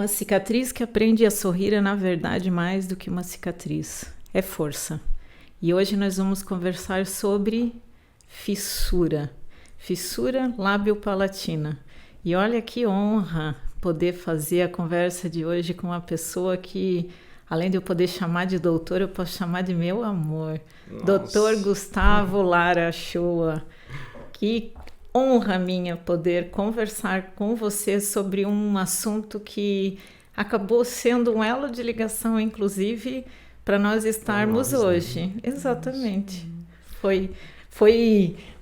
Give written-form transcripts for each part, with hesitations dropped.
cicatriz que aprende a sorrir é, na verdade, mais do que uma cicatriz. É força. E hoje nós vamos conversar sobre fissura. Fissura lábio-palatina. E olha que honra poder fazer a conversa de hoje com uma pessoa que, além de eu poder chamar de doutor, eu posso chamar de meu amor. Nossa. Doutor Gustavo Lara Shoa. Que honra minha poder conversar com você sobre um assunto que acabou sendo um elo de ligação, inclusive, para nós estarmos hoje. Né? Exatamente. Foi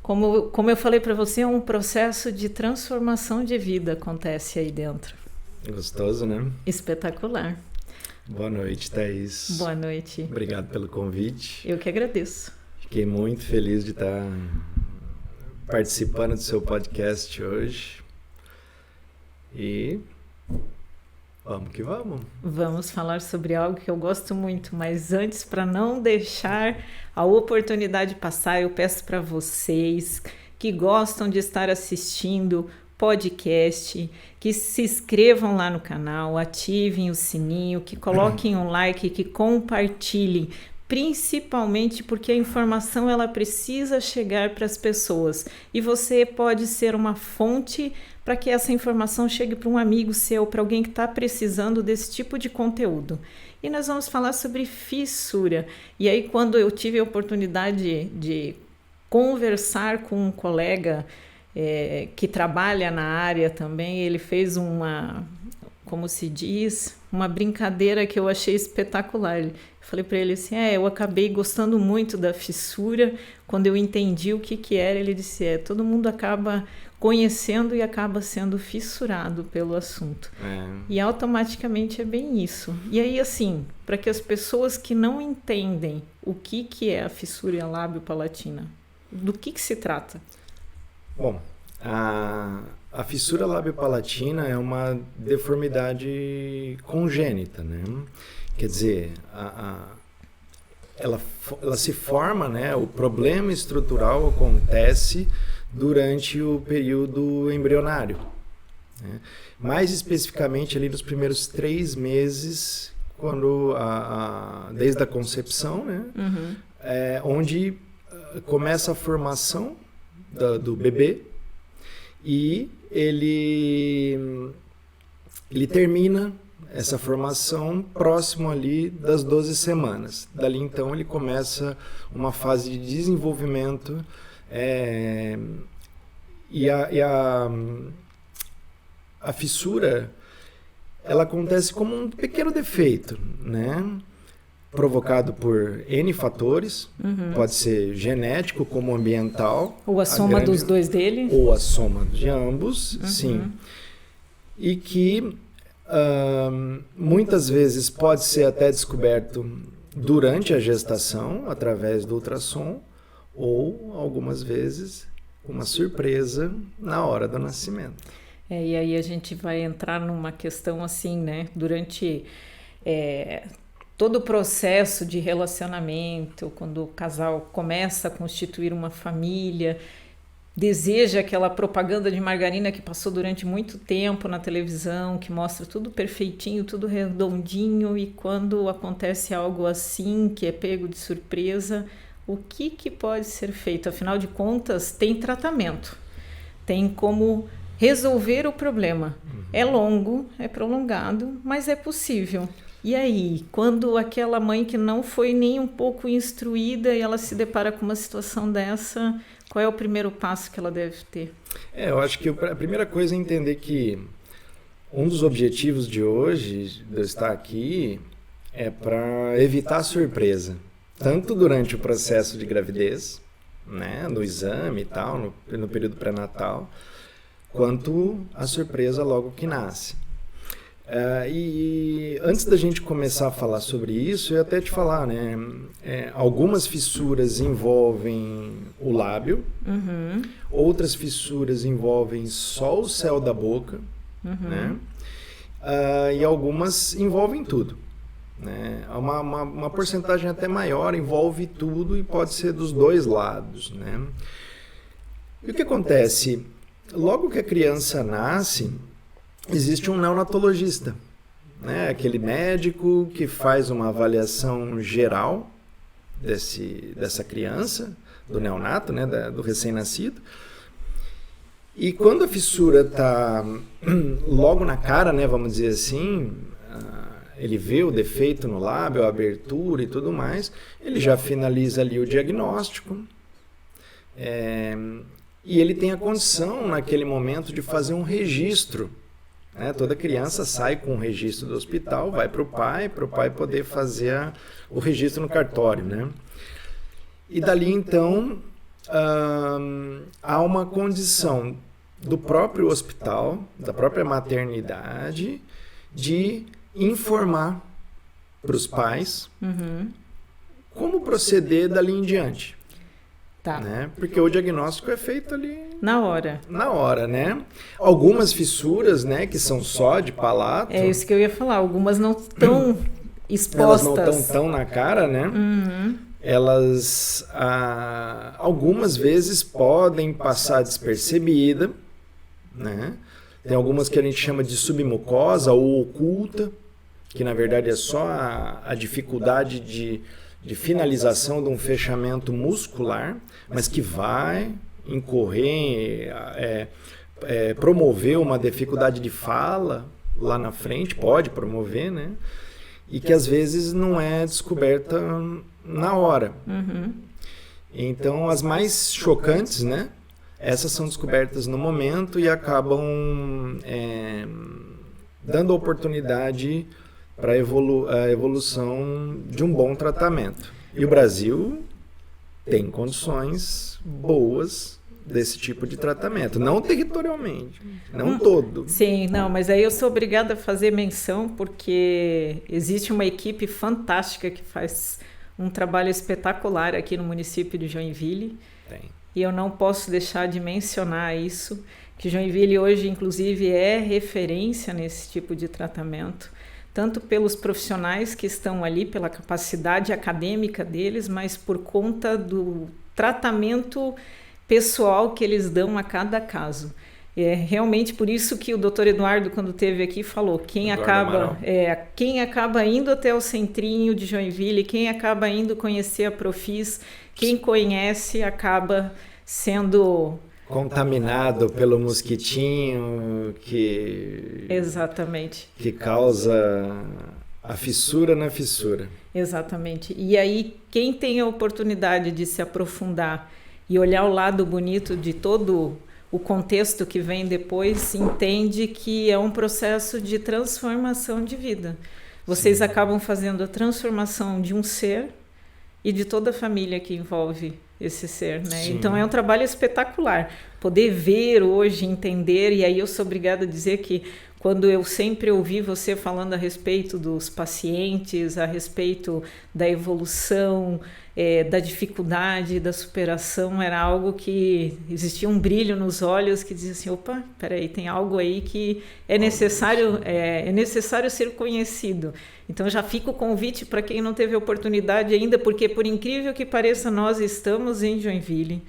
como eu falei para você, um processo de transformação de vida acontece aí dentro. Gostoso, né? Espetacular. Boa noite, Thaís. Boa noite. Obrigado pelo convite. Eu que agradeço. Fiquei muito feliz de estar participando do seu podcast hoje. E vamos que vamos. Vamos falar sobre algo que eu gosto muito, mas antes, para não deixar a oportunidade passar, eu peço para vocês que gostam de estar assistindo podcast, que se inscrevam lá no canal, ativem o sininho, que coloquem um like, que compartilhem, principalmente porque a informação ela precisa chegar para as pessoas e você pode ser uma fonte para que essa informação chegue para um amigo seu, para alguém que está precisando desse tipo de conteúdo. E nós vamos falar sobre fissura. E aí, quando eu tive a oportunidade de conversar com um colega que trabalha na área também, ele fez como se diz, uma brincadeira que eu achei espetacular. Eu falei para ele assim, eu acabei gostando muito da fissura, quando eu entendi o que era, ele disse, todo mundo acaba conhecendo e acaba sendo fissurado pelo assunto. E automaticamente é bem isso. E aí, assim, para que as pessoas que não entendem o que é a fissura lábio-palatina, do que se trata? Bom, a fissura lábio-palatina é uma deformidade congênita, né? Quer dizer, ela se forma, né? O problema estrutural acontece durante o período embrionário, né? Mais especificamente ali nos primeiros 3 meses, desde a concepção, né? Uhum. Onde começa a formação do bebê e ele termina essa formação próximo ali das 12 semanas. Dali então ele começa uma fase de desenvolvimento e a fissura ela acontece como um pequeno defeito, né? Provocado por N fatores, pode ser genético como ambiental. Ou a soma dos dois dele. Ou a soma de ambos, sim. E que muitas vezes pode ser até descoberto durante a gestação, através do ultrassom, ou algumas vezes uma surpresa na hora do nascimento. E aí a gente vai entrar numa questão assim, né? Durante todo o processo de relacionamento, quando o casal começa a constituir uma família, deseja aquela propaganda de margarina que passou durante muito tempo na televisão, que mostra tudo perfeitinho, tudo redondinho, e quando acontece algo assim, que é pego de surpresa, o que pode ser feito? Afinal de contas, tem tratamento, tem como resolver o problema. É longo, é prolongado, mas é possível. E aí, quando aquela mãe que não foi nem um pouco instruída e ela se depara com uma situação dessa, qual é o primeiro passo que ela deve ter? Eu acho que a primeira coisa é entender que um dos objetivos de hoje, de eu estar aqui, é para evitar a surpresa. Tanto durante o processo de gravidez, né, no exame e tal, no período pré-natal, quanto a surpresa logo que nasce. E antes da gente começar a falar sobre isso, eu ia até te falar, né? Algumas fissuras envolvem o lábio, outras fissuras envolvem só o céu da boca, né? E algumas envolvem tudo, né? Uma porcentagem até maior envolve tudo e pode ser dos dois lados, né? E o que acontece? Logo que a criança nasce, existe um neonatologista, né? Aquele médico que faz uma avaliação geral dessa criança, do neonato, né? Do recém-nascido. E quando a fissura está logo na cara, né? Vamos dizer assim, ele vê o defeito no lábio, a abertura e tudo mais, ele já finaliza ali o diagnóstico. E ele tem a condição, naquele momento, de fazer um registro. Né? Toda criança sai com um registro do hospital, vai para o pai poder fazer o registro no cartório. Né? E dali, então, há uma condição do próprio hospital, da própria maternidade, de informar para os pais como proceder dali em diante. Tá. Né? Porque o diagnóstico é feito ali na hora. Na hora, né? Algumas fissuras, né, que são só de palato. É isso que eu ia falar. Algumas não estão expostas. Elas não estão tão na cara, né? Elas, algumas vezes, podem passar despercebida, né? Tem algumas que a gente chama de submucosa ou oculta, que na verdade é só a dificuldade de finalização de um fechamento muscular, mas que vai incorrer, promover uma dificuldade de fala lá na frente, pode promover, né? E que às vezes não é descoberta na hora. Então, as mais chocantes, né? Essas são descobertas no momento e acabam dando oportunidade para a evolução de um bom tratamento. E o Brasil tem condições boas desse tipo de tratamento, não territorialmente, não todo. Sim, não, mas aí eu sou obrigada a fazer menção porque existe uma equipe fantástica que faz um trabalho espetacular aqui no município de Joinville. Tem. E eu não posso deixar de mencionar isso, que Joinville hoje, inclusive, é referência nesse tipo de tratamento, tanto pelos profissionais que estão ali, pela capacidade acadêmica deles, mas por conta do tratamento pessoal que eles dão a cada caso. É realmente por isso que o Dr. Eduardo, quando esteve aqui, falou, quem acaba indo até o centrinho de Joinville, quem acaba indo conhecer a Profis, quem conhece acaba sendo contaminado pelo mosquitinho Exatamente. que causa a fissura na fissura. Exatamente. E aí, quem tem a oportunidade de se aprofundar e olhar o lado bonito de todo o contexto que vem depois, entende que é um processo de transformação de vida. Vocês acabam fazendo a transformação de um ser e de toda a família que envolve esse ser, né? Sim. Então é um trabalho espetacular. Poder ver hoje, entender, e aí eu sou obrigada a dizer que quando eu sempre ouvi você falando a respeito dos pacientes, a respeito da evolução, da dificuldade, da superação, era algo que existia um brilho nos olhos que dizia assim, opa, peraí, tem algo aí que é necessário ser conhecido. Então já fica o convite para quem não teve oportunidade ainda, porque por incrível que pareça, nós estamos em Joinville,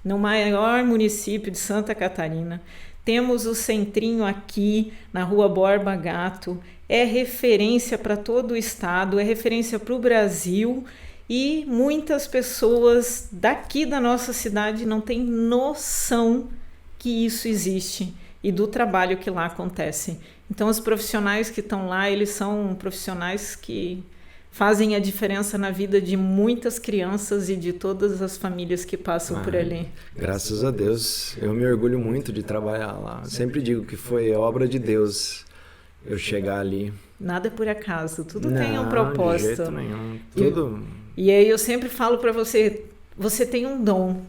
no maior município de Santa Catarina. Temos o centrinho aqui na Rua Borba Gato, é referência para todo o estado, é referência para o Brasil e muitas pessoas daqui da nossa cidade não têm noção que isso existe e do trabalho que lá acontece. Então os profissionais que estão lá, eles são profissionais que fazem a diferença na vida de muitas crianças e de todas as famílias que passam por ali. Graças a Deus, eu me orgulho muito de trabalhar lá. Eu sempre digo que foi obra de Deus eu chegar ali. Nada é por acaso, tudo tem um propósito. De jeito nenhum, tudo. E aí eu sempre falo para você, você tem um dom.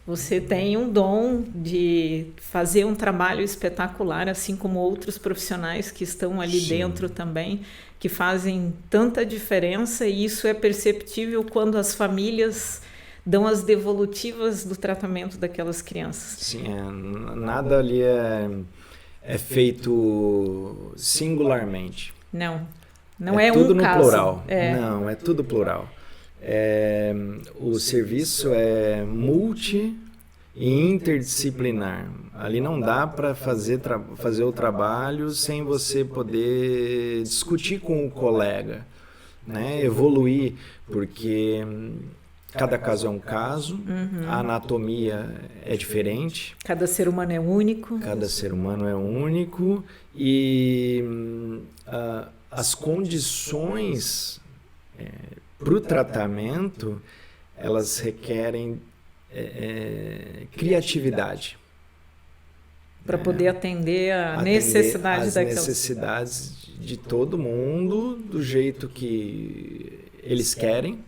Você tem um dom de fazer um trabalho espetacular, assim como outros profissionais que estão ali dentro também, que fazem tanta diferença, e isso é perceptível quando as famílias dão as devolutivas do tratamento daquelas crianças. Sim, nada ali é feito singularmente. Não é tudo um no caso. Plural. Não, é tudo plural. O serviço é e interdisciplinar. Ali não dá para fazer o trabalho sem você poder discutir com o colega, né? Evoluir, porque cada caso é um caso, a anatomia é diferente. Cada ser humano é único. Cada ser humano é único e as condições para o tratamento, elas requerem criatividade. Para poder atender a necessidade daquela... As necessidades de todo mundo, do jeito que eles querem.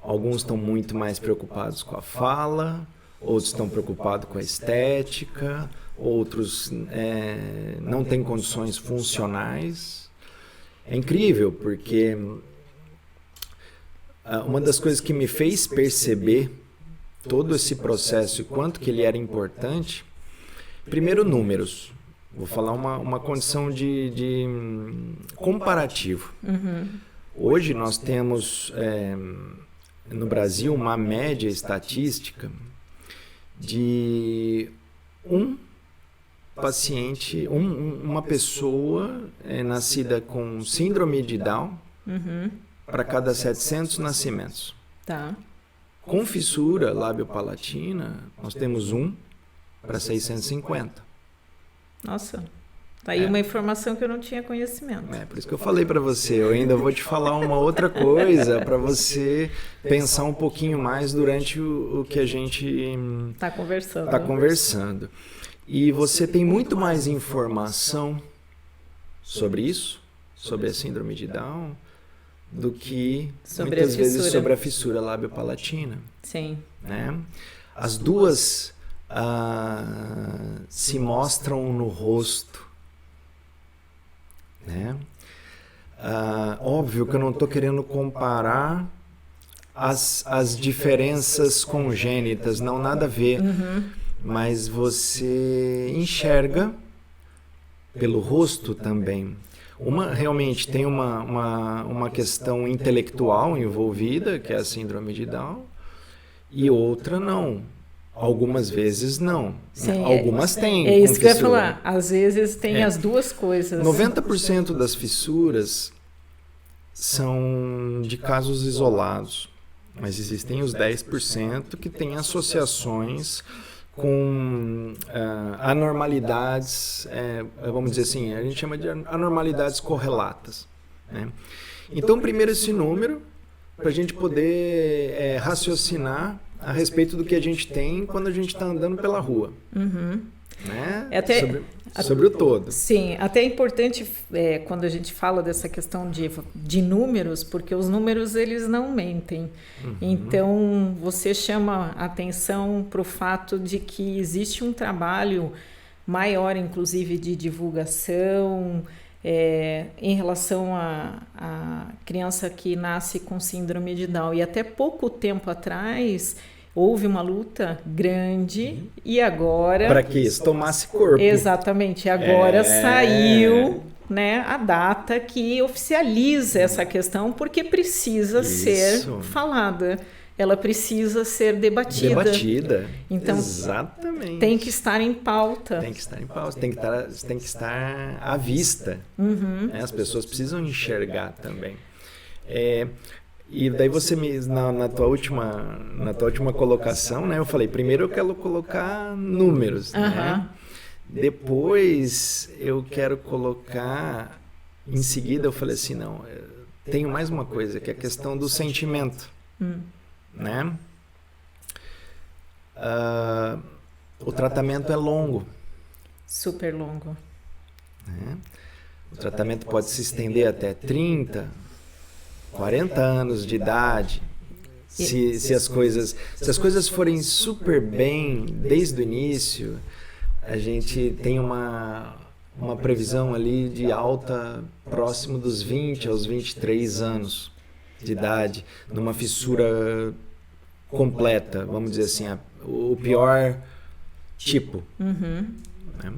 Alguns estão muito mais preocupados com a fala, outros estão preocupados com a estética, outros não têm condições funcionais. É incrível, porque uma das coisas que me fez perceber todo esse processo e quanto que ele era importante, primeiro, números. Vou falar uma condição de comparativo. Hoje nós temos no Brasil uma média estatística de um paciente, uma pessoa nascida com síndrome de Down para cada 700 nascimentos. Tá. Com fissura lábio-palatina, nós temos 1 para 650. Nossa, tá aí uma informação que eu não tinha conhecimento. Por isso que eu falei para você, eu ainda vou te falar uma outra coisa para você pensar um pouquinho mais durante o que a gente tá conversando. E você tem muito mais informação sobre isso, sobre a síndrome de Down, do que muitas vezes sobre a fissura lábio-palatina. Sim. Né? As duas se mostram no rosto. Né? Óbvio que eu não estou querendo comparar as diferenças congênitas, não nada a ver, mas você enxerga pelo rosto também. Uma realmente tem uma questão intelectual envolvida, que é a síndrome de Down, e outra não. Algumas vezes não. Sim, algumas têm. É isso que eu ia falar. Às vezes tem as duas coisas. 90% das fissuras são de casos isolados, mas existem os 10% que têm associações com anormalidades, vamos dizer assim, a gente chama de anormalidades correlatas. Né? Então, primeiro esse número, para a gente poder raciocinar a respeito do que a gente tem quando a gente está andando pela rua. Né? Sobre o todo. Sim, até é importante quando a gente fala dessa questão de números, porque os números eles não mentem. Então você chama atenção para o fato de que existe um trabalho maior, inclusive de divulgação em relação à criança que nasce com síndrome de Down. E até pouco tempo atrás houve uma luta grande e agora... Para que isso tomasse corpo. Exatamente. Agora saiu, né, a data que oficializa essa questão, porque precisa ser falada. Ela precisa ser debatida. Então, exatamente. Tem que estar em pauta. Tem que estar em pauta. Tem que estar à vista. As pessoas precisam enxergar também. E daí você na tua última colocação, né? Eu falei, primeiro eu quero colocar números, né? Depois eu quero colocar, em seguida eu falei assim, não, tenho mais uma coisa, que é a questão do sentimento, né? O tratamento é longo. Super longo. Né? O tratamento pode se estender até 30, 40 anos de idade, se as coisas forem super bem desde o início, a gente tem uma previsão ali de alta próximo dos 20 aos 23 anos de idade, numa fissura completa, vamos dizer assim, o pior tipo. Né?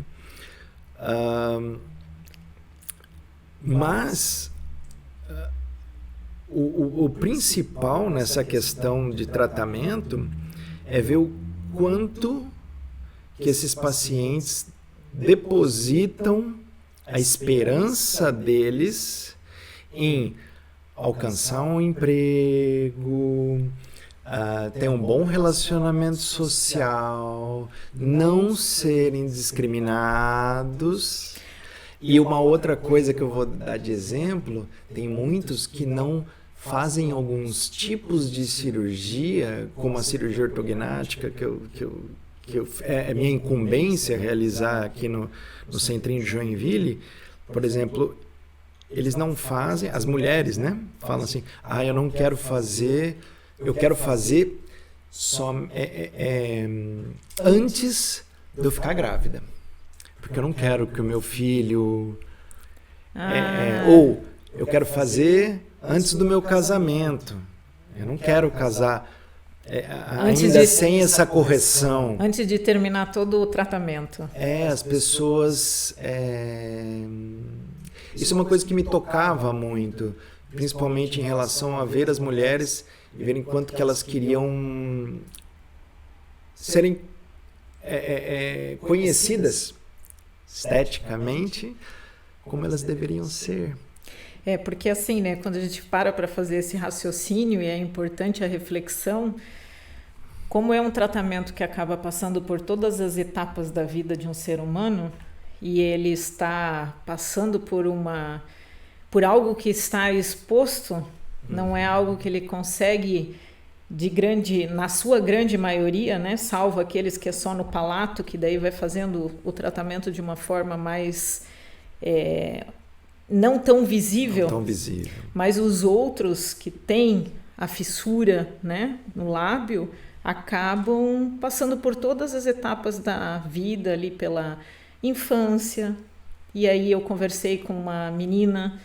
Mas o principal nessa questão de tratamento é ver o quanto que esses pacientes depositam a esperança deles em alcançar um emprego, ter um bom relacionamento social, não serem discriminados. E uma outra coisa que eu vou dar de exemplo, tem muitos que não fazem alguns tipos de cirurgia, como a cirurgia ortognática, é minha incumbência realizar aqui no Centrinho de Joinville. Por exemplo, eles não fazem, as mulheres, né, falam assim, eu não quero fazer, eu quero fazer só antes de eu ficar grávida, porque eu não quero que o meu filho, ou eu quero fazer antes do meu casamento, eu não quero casar ainda sem essa correção. Antes de terminar todo o tratamento. As pessoas... Isso é uma coisa que me tocava muito, principalmente em relação a ver as mulheres e verem quanto que elas queriam serem conhecidas esteticamente como elas deveriam ser. Porque assim, né, quando a gente para fazer esse raciocínio, e é importante a reflexão, como é um tratamento que acaba passando por todas as etapas da vida de um ser humano, e ele está passando por algo que está exposto, não é algo que ele consegue na sua grande maioria, né, salvo aqueles que é só no palato, que daí vai fazendo o tratamento de uma forma mais não tão visível, mas os outros que têm a fissura, né, no lábio, acabam passando por todas as etapas da vida, ali pela infância. E aí eu conversei com uma menina,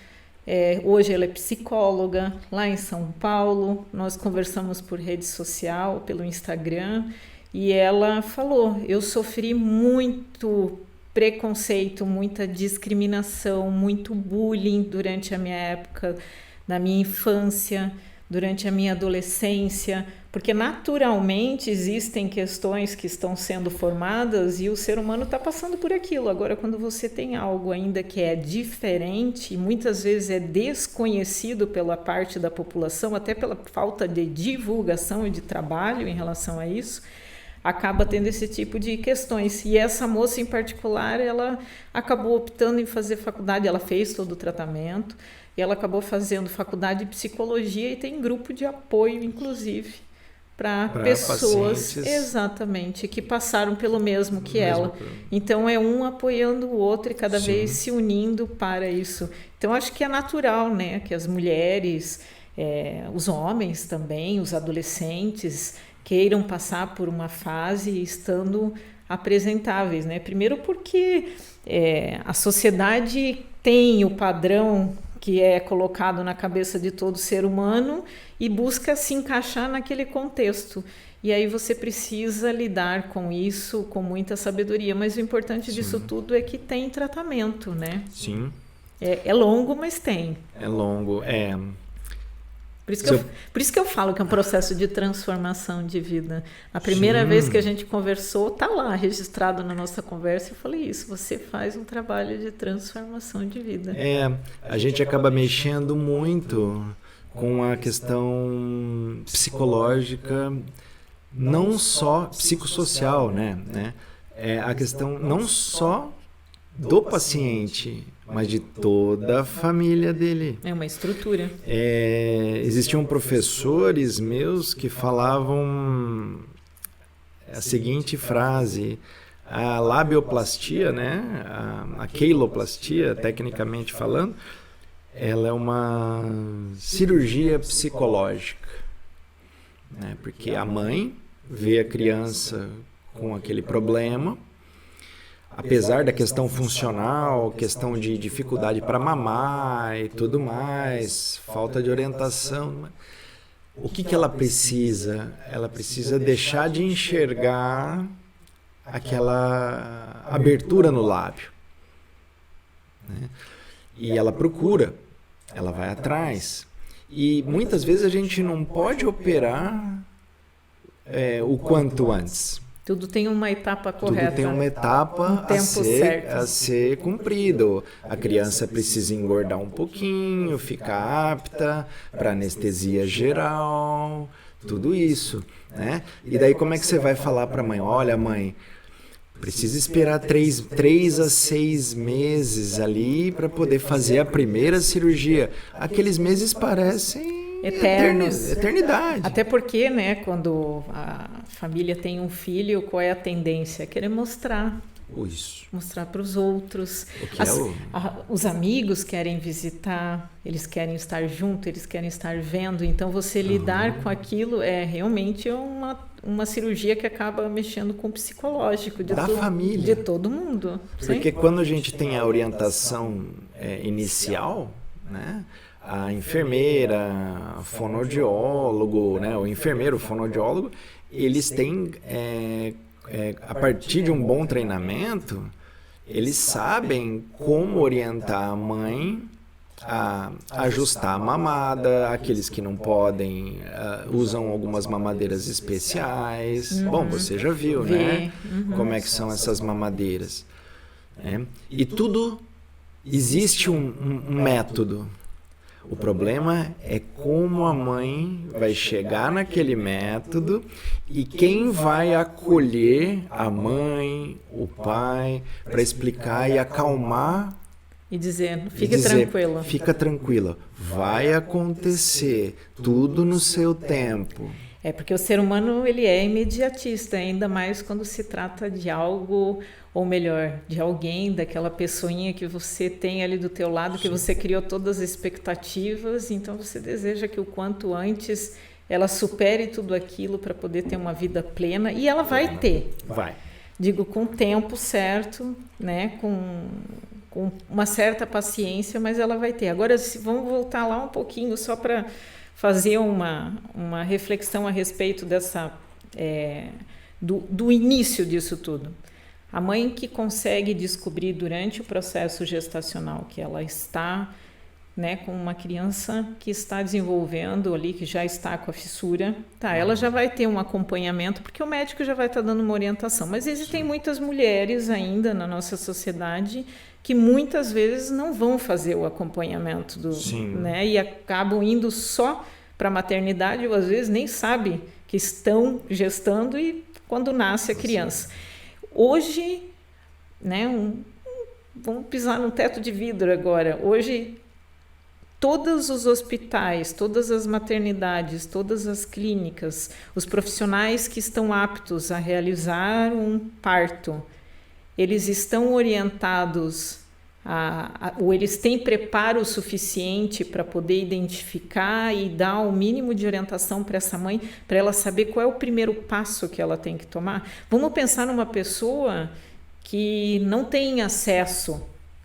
hoje ela é psicóloga, lá em São Paulo, nós conversamos por rede social, pelo Instagram, e ela falou, eu sofri muito preconceito, muita discriminação, muito bullying durante a minha época, na minha infância, durante a minha adolescência, porque naturalmente existem questões que estão sendo formadas e o ser humano está passando por aquilo. Agora, quando você tem algo ainda que é diferente, e muitas vezes é desconhecido pela parte da população, até pela falta de divulgação e de trabalho em relação a isso, acaba tendo esse tipo de questões. E essa moça em particular, ela acabou optando em fazer faculdade, ela fez todo o tratamento, e ela acabou fazendo faculdade de psicologia e tem grupo de apoio, inclusive, para pessoas pacientes, exatamente, que passaram pelo mesmo que ela. Então é um apoiando o outro e cada vez se unindo para isso. Então acho que é natural, né, que as mulheres, os homens também, os adolescentes, queiram passar por uma fase estando apresentáveis, né? Primeiro porque a sociedade tem o padrão que é colocado na cabeça de todo ser humano e busca se encaixar naquele contexto. E aí você precisa lidar com isso com muita sabedoria. Mas o importante disso tudo é que tem tratamento, né? Sim. É longo, mas tem. É longo, Por isso que eu falo que é um processo de transformação de vida. A primeira vez que a gente conversou, tá lá registrado na nossa conversa, eu falei isso, você faz um trabalho de transformação de vida. A gente acaba mexendo muito com a questão psicológica, não só psicossocial, né? A questão não só do paciente, mas de toda a família dele. É uma estrutura. Existiam professores meus que falavam a seguinte frase: a labioplastia, né, a queiloplastia, tecnicamente falando, ela é uma cirurgia psicológica, né, porque a mãe vê a criança com aquele problema. Apesar da questão funcional, questão de dificuldade para mamar e tudo mais, falta de orientação, o que ela precisa? Ela precisa deixar de enxergar aquela abertura no lábio, né? E ela procura, ela vai atrás. E muitas vezes a gente não pode operar o quanto antes. Tudo tem uma etapa correta. Tudo tem uma etapa a ser cumprido. A criança precisa engordar um pouquinho, ficar apta para anestesia geral, tudo isso, né? E daí como é que você vai falar para a mãe? Olha, mãe, precisa esperar 3 a 6 meses ali para poder fazer a primeira cirurgia. Aqueles meses parecem eternos. Eternidade. Até porque, né, quando a família tem um filho, qual é a tendência? Querer mostrar. Isso. Mostrar para os outros. Os amigos querem visitar, eles querem estar junto, eles querem estar vendo. Então, você lidar com aquilo é realmente uma cirurgia que acaba mexendo com o psicológico da família. De todo mundo. Porque quando a gente tem a orientação inicial, né? A enfermeira, fonoaudiólogo, né? O enfermeiro, o fonoaudiólogo, eles têm, a partir de um bom treinamento, eles sabem como orientar a mãe a ajustar a mamada, aqueles que não podem usam algumas mamadeiras especiais. Bom, você já viu, né? Como é que são essas mamadeiras. Né? E tudo, existe um método. O problema é como a mãe vai chegar naquele método e quem vai acolher a mãe, o pai, para explicar e acalmar. E dizer, tranquila. Fica tranquila, vai acontecer tudo no seu tempo. É porque o ser humano ele é imediatista, ainda mais quando se trata de algo, ou melhor, de alguém, daquela pessoinha que você tem ali do teu lado, que você criou todas as expectativas, então você deseja que o quanto antes ela supere tudo aquilo para poder ter uma vida plena, e ela vai ter. Vai. Digo, com o tempo certo, né, com uma certa paciência, mas ela vai ter. Agora, vamos voltar lá um pouquinho só para fazer uma reflexão a respeito dessa do início disso tudo. A mãe que consegue descobrir durante o processo gestacional que ela está, né, com uma criança que está desenvolvendo ali, que já está com a fissura, ela já vai ter um acompanhamento, porque o médico já vai estar dando uma orientação. Mas existem muitas mulheres ainda na nossa sociedade que muitas vezes não vão fazer o acompanhamento né, e acabam indo só para a maternidade, ou às vezes nem sabem que estão gestando e quando nasce a criança. Hoje, né, vamos pisar no teto de vidro agora. Hoje, todos os hospitais, todas as maternidades, todas as clínicas, os profissionais que estão aptos a realizar um parto, eles estão orientados ou eles têm preparo suficiente para poder identificar e dar o mínimo de orientação para essa mãe, para ela saber qual é o primeiro passo que ela tem que tomar. Vamos pensar numa pessoa que não tem acesso,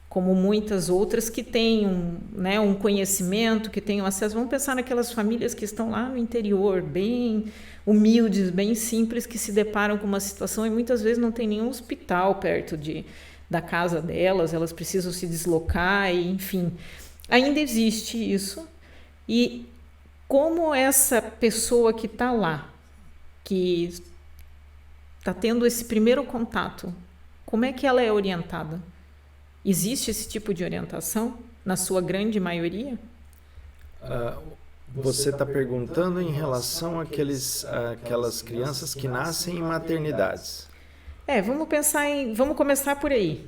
como muitas outras que têm um conhecimento, que têm acesso. Vamos pensar naquelas famílias que estão lá no interior, bem humildes, bem simples, que se deparam com uma situação e muitas vezes não tem nenhum hospital perto da casa delas, elas precisam se deslocar, e, enfim. Ainda existe isso. E como essa pessoa que está lá, que está tendo esse primeiro contato, como é que ela é orientada? Existe esse tipo de orientação na sua grande maioria? Você está perguntando em relação àquelas crianças que nascem em maternidades. Vamos começar por aí.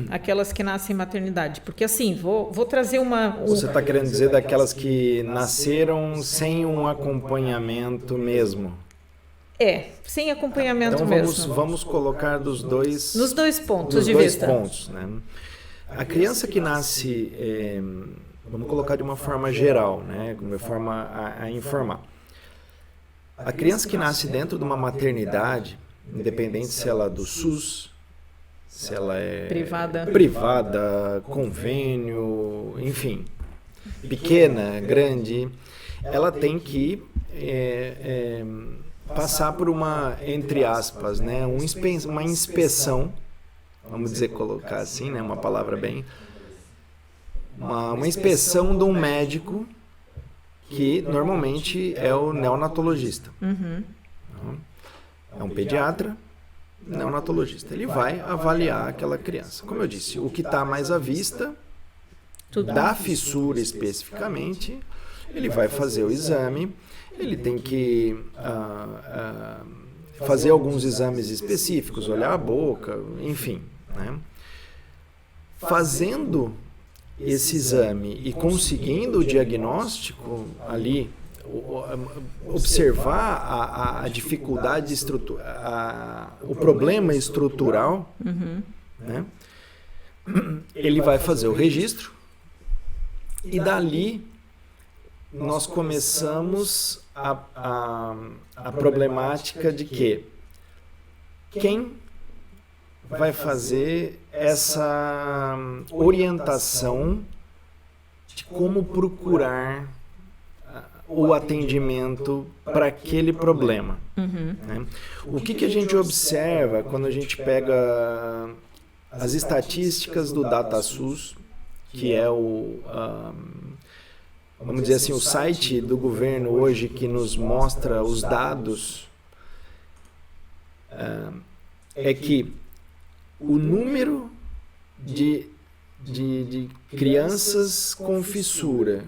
Aquelas que nascem em maternidade. Porque assim, vou trazer Você está querendo dizer daquelas que nasceram sem um acompanhamento mesmo? Sem acompanhamento então mesmo. Vamos colocar nos dois pontos de vista. Né? A criança que nasce, vamos colocar de uma forma geral, né? De uma forma a informar. A criança que nasce dentro de uma maternidade, independente se ela é do SUS, se ela é privada, convênio, enfim, pequena, grande, ela tem que passar por uma, entre aspas, né, uma inspeção, vamos dizer, colocar assim, né, uma palavra bem, uma inspeção de um médico que normalmente é o neonatologista. Uhum. É um pediatra neonatologista. Ele vai avaliar aquela criança. Como eu disse, o que está mais à vista, da fissura especificamente, ele vai fazer o exame, ele tem que fazer alguns exames específicos, olhar a boca, enfim, né? Fazendo esse exame e conseguindo o diagnóstico ali, observar a dificuldade o problema estrutural, né? Ele vai fazer o registro e dali nós começamos a problemática de que quem vai fazer essa orientação de como procurar o atendimento para aquele problema. Né? O que a gente observa quando a gente pega as estatísticas do DataSUS, que é vamos dizer assim, o site do governo hoje que nos mostra os dados, é que o número de crianças com fissura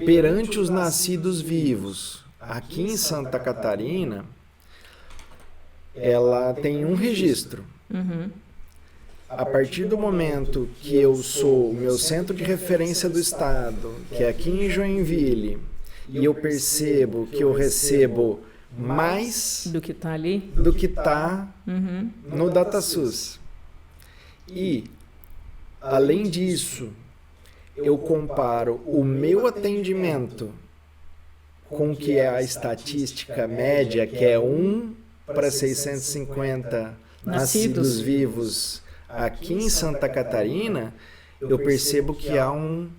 perante os nascidos vivos aqui em Santa Catarina, ela tem um registro. A partir do momento que eu sou o meu centro de referência do estado, que é aqui em Joinville, e eu percebo que eu recebo mais do que está ali, do que está no DataSUS. E, além disso, eu comparo o meu atendimento com o que é a estatística média, que é 1 para 650 nascidos vivos aqui em Santa Catarina, eu percebo que há um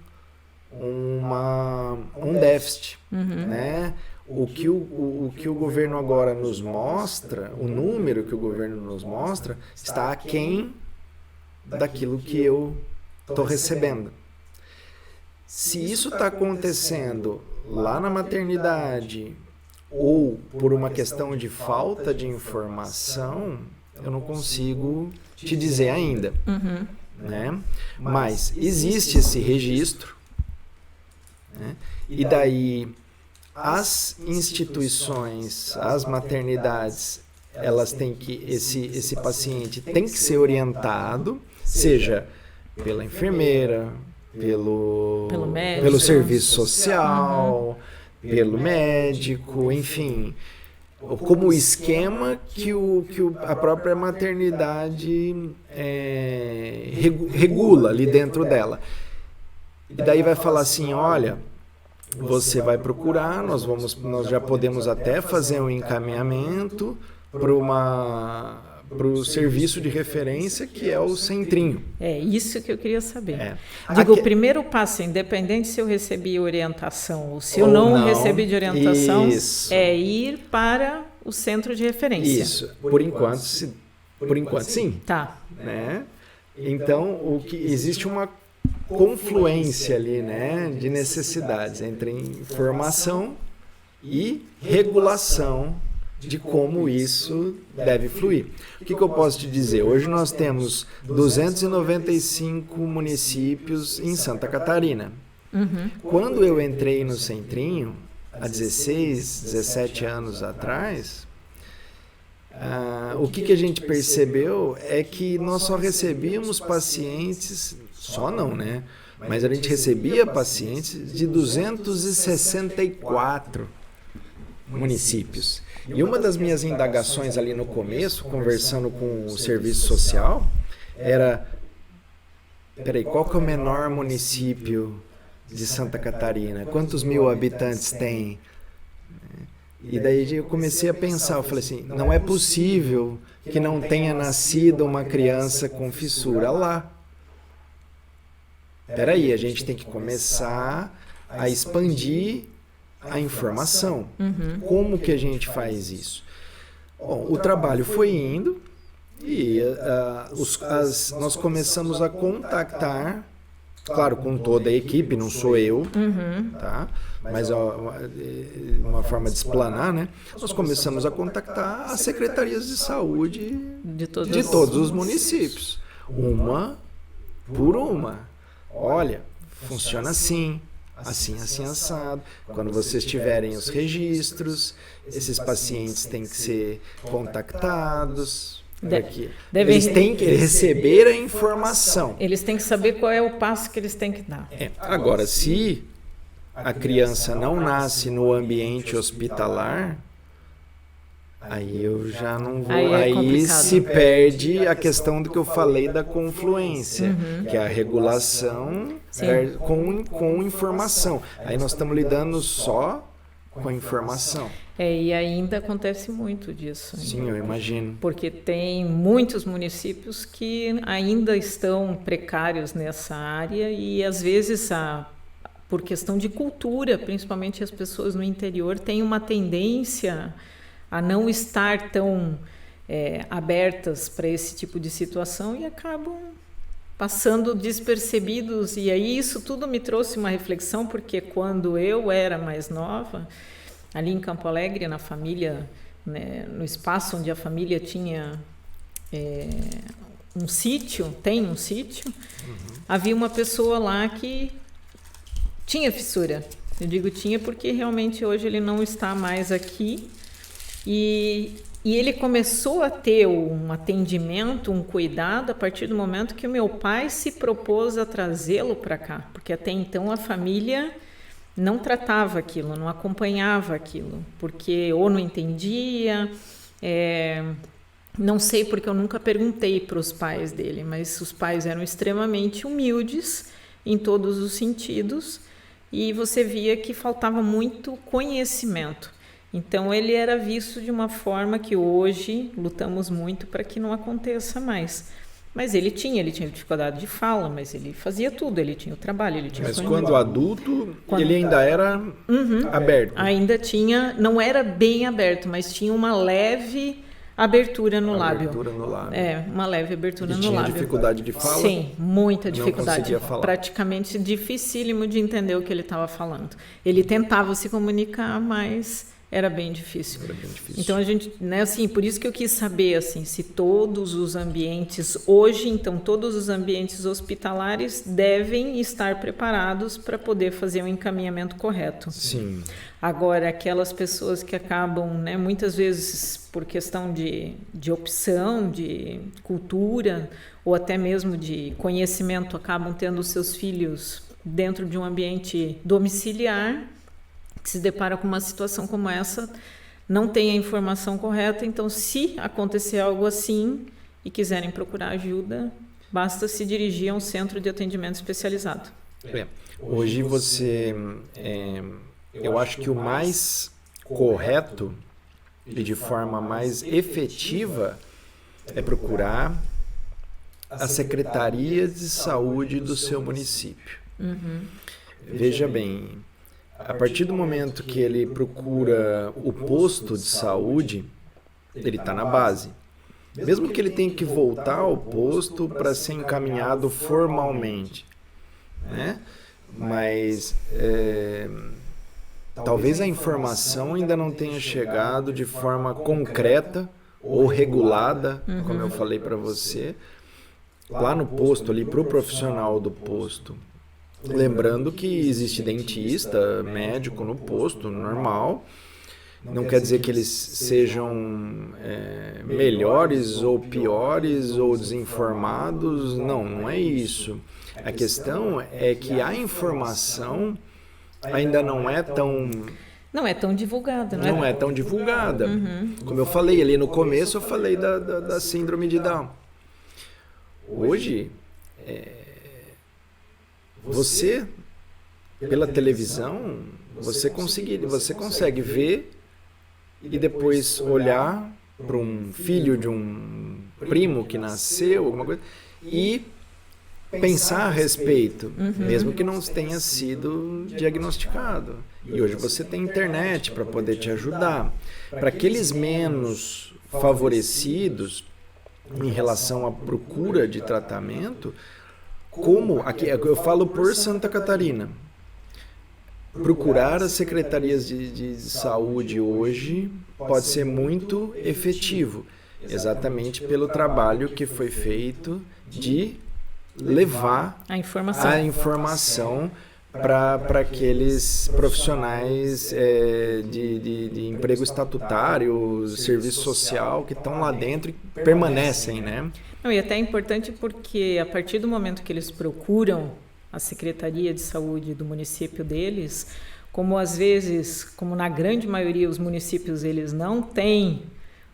déficit, né? O que o governo agora nos mostra, o número que o governo nos mostra, está aquém daquilo que eu estou recebendo. Se isso está acontecendo lá na maternidade ou por uma questão de falta de informação, eu não consigo te dizer ainda. Né? Mas existe esse registro, né? E daí as instituições, as maternidades, elas têm que, esse paciente tem que ser orientado, seja pela enfermeira, pelo serviço social, pelo médico, enfim, como o esquema que a própria maternidade regula ali dentro dela. E daí vai falar assim, olha, você vai procurar, nós já podemos até fazer um encaminhamento para o serviço de referência, que é o centrinho. É isso que eu queria saber. Digo, o primeiro passo, independente se eu recebi orientação ou se eu não recebi de orientação, é ir para o centro de referência. Isso, por enquanto sim. Tá. Né? Então, existe uma confluência ali, né, de necessidades entre informação e regulação de como isso deve fluir. O que eu posso te dizer? Hoje nós temos 295 municípios em Santa Catarina. Quando eu entrei no Centrinho, há 16, 17 anos atrás, o que a gente percebeu é que nós só recebíamos pacientes, só não, né? Mas a gente recebia pacientes de 264 municípios. E uma das minhas indagações ali no começo, conversando com o serviço social, era, qual que é o menor município de Santa Catarina? Quantos mil habitantes tem? E daí eu comecei a pensar, eu falei assim, não é possível que não tenha nascido uma criança com fissura lá. Peraí, a gente tem que começar a expandir a informação. Como que a gente faz isso? Bom, o trabalho foi indo e nós começamos a contactar claro, com toda a equipe, não sou eu, tá? Mas uma forma de explanar, né? Nós começamos a contactar as secretarias de saúde de todos os municípios, uma por uma. Olha, funciona assim, assim, assado. Quando vocês tiverem os registros, esses pacientes têm que ser contactados. Eles têm que receber a informação. Eles têm que saber qual é o passo que eles têm que dar. Agora, se a criança não nasce no ambiente hospitalar, aí eu já não vou. Aí se perde a questão do que eu falei da confluência, que é a regulação com informação. Aí nós estamos lidando só com a informação. E ainda acontece muito disso. Sim, eu imagino. Porque tem muitos municípios que ainda estão precários nessa área e às vezes por questão de cultura, principalmente as pessoas no interior têm uma tendência a não estar tão abertas para esse tipo de situação e acabam passando despercebidos. E aí isso tudo me trouxe uma reflexão, porque quando eu era mais nova, ali em Campo Alegre, na família, né, no espaço onde a família tinha um sítio, havia uma pessoa lá que tinha fissura. Eu digo tinha porque realmente hoje ele não está mais aqui. E ele começou a ter um atendimento, um cuidado a partir do momento que o meu pai se propôs a trazê-lo para cá, porque até então a família não tratava aquilo, não acompanhava aquilo, porque ou não entendia, não sei porque eu nunca perguntei para os pais dele, mas os pais eram extremamente humildes em todos os sentidos e você via que faltava muito conhecimento. Então ele era visto de uma forma que hoje lutamos muito para que não aconteça mais. Mas ele tinha dificuldade de fala, mas ele fazia tudo, ele tinha o trabalho, ele tinha. Mas quando adulto, ele ainda era aberto. Ainda tinha, não era bem aberto, mas tinha uma leve abertura no lábio. Uma leve abertura no lábio. Tinha dificuldade de fala? Sim, muita dificuldade. Não conseguia falar. Praticamente dificílimo de entender o que ele estava falando. Ele tentava se comunicar, mas era bem difícil. Então a gente, né, assim, por isso que eu quis saber, assim, se todos os ambientes hoje, então todos os ambientes hospitalares devem estar preparados para poder fazer um encaminhamento correto. Sim. Agora, aquelas pessoas que acabam, né, muitas vezes por questão de opção, de cultura ou até mesmo de conhecimento, acabam tendo seus filhos dentro de um ambiente domiciliar, que se depara com uma situação como essa, não tem a informação correta. Então, se acontecer algo assim e quiserem procurar ajuda, basta se dirigir a um centro de atendimento especializado. Hoje eu acho que o mais correto e de forma mais efetiva é procurar a Secretaria de Saúde do seu município. Veja bem, a partir do momento que ele procura o posto de saúde, ele está na base. Mesmo que ele tenha que voltar ao posto para ser encaminhado formalmente, né? Mas talvez a informação ainda não tenha chegado de forma concreta ou regulada, como eu falei para você, lá no posto, ali para o profissional do posto. Lembrando que existe dentista, médico no posto, normal. Não quer dizer que eles sejam melhores ou piores ou desinformados. Não é isso. A questão é que a informação ainda não é tão... Não é tão divulgada. Não é tão divulgada. Como eu falei ali no começo, eu falei da síndrome de Down. Hoje... Você, pela televisão, você consegue ver e depois olhar para um filho de um primo que nasceu, alguma coisa, e pensar a respeito, mesmo que não tenha sido diagnosticado. E hoje você tem internet para poder te ajudar. Para aqueles menos favorecidos em relação à procura de tratamento, como, aqui eu falo por Santa Catarina, procurar as secretarias de saúde hoje pode ser muito efetivo, exatamente pelo trabalho que foi feito de levar a informação para aqueles profissionais de emprego estatutário, serviço social, que estão lá dentro e permanecem, né? Não, e até é importante porque a partir do momento que eles procuram a Secretaria de Saúde do município deles, como às vezes, como na grande maioria os municípios eles não têm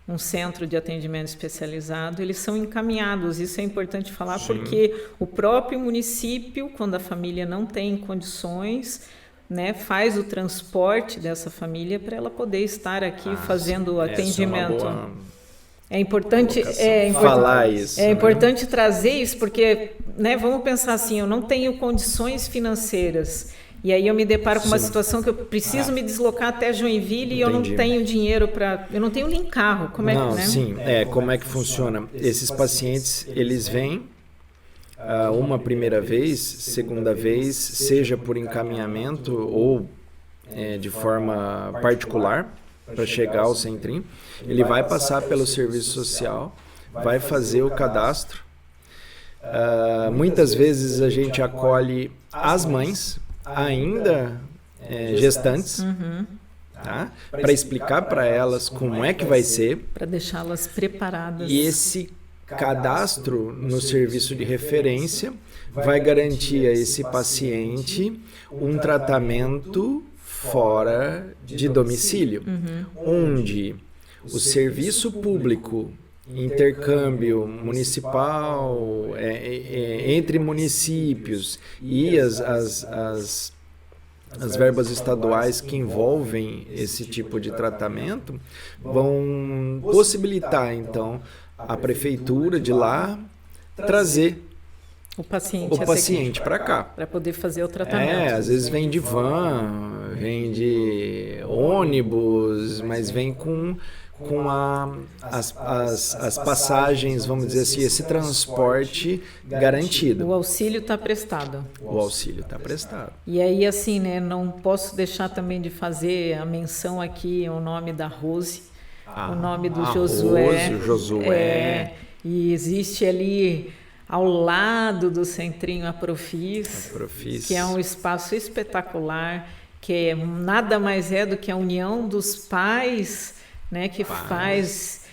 um centro de atendimento especializado, eles são encaminhados. Isso é importante falar. Sim. Porque o próprio município, quando a família não tem condições, né, faz o transporte dessa família para ela poder estar aqui fazendo o atendimento. É importante falar isso. É importante trazer isso, porque, né, vamos pensar assim, eu não tenho condições financeiras. E aí eu me deparo com uma situação que eu preciso me deslocar até Joinville e eu não tenho dinheiro para... Eu não tenho nem carro. Como é que, né? Sim, como é que funciona? Esses pacientes, eles vêm uma primeira vez, segunda vez, seja por encaminhamento ou de forma particular, para chegar ao centrinho. Ele vai passar pelo serviço social, vai fazer o cadastro. Muitas vezes a gente acolhe as mães ainda gestantes, tá? Para explicar para elas como é que vai ser. Para deixá-las preparadas. E esse cadastro no serviço de referência vai garantir a esse paciente um tratamento fora de domicílio, onde o serviço público, intercâmbio municipal entre municípios e as verbas estaduais que envolvem esse tipo de tratamento vão possibilitar, então, a prefeitura de lá trazer o paciente para cá. Para poder fazer o tratamento. Às vezes vem de van, vem de ônibus, mas vem com as passagens, vamos dizer assim, esse transporte garantido. O auxílio está prestado. O auxílio está prestado. E aí, assim, né, não posso deixar também de fazer a menção aqui ao nome da Rose, o nome do Josué. E existe ali, ao lado do Centrinho, a Profis, que é um espaço espetacular, que nada mais é do que a união dos pais, né, que faz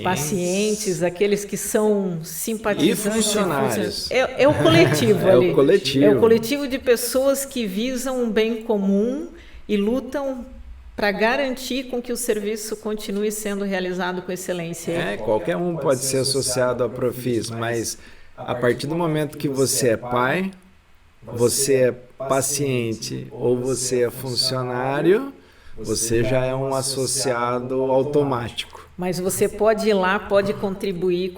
pacientes, aqueles que são simpatizantes. E funcionários. É o coletivo ali. É o coletivo. É o coletivo de pessoas que visam um bem comum e lutam para garantir com que o serviço continue sendo realizado com excelência. Qualquer um pode ser associado à Profis, mas a partir do momento que você é pai, você é paciente ou você é funcionário, você já é um associado automático. Mas você pode ir lá, pode contribuir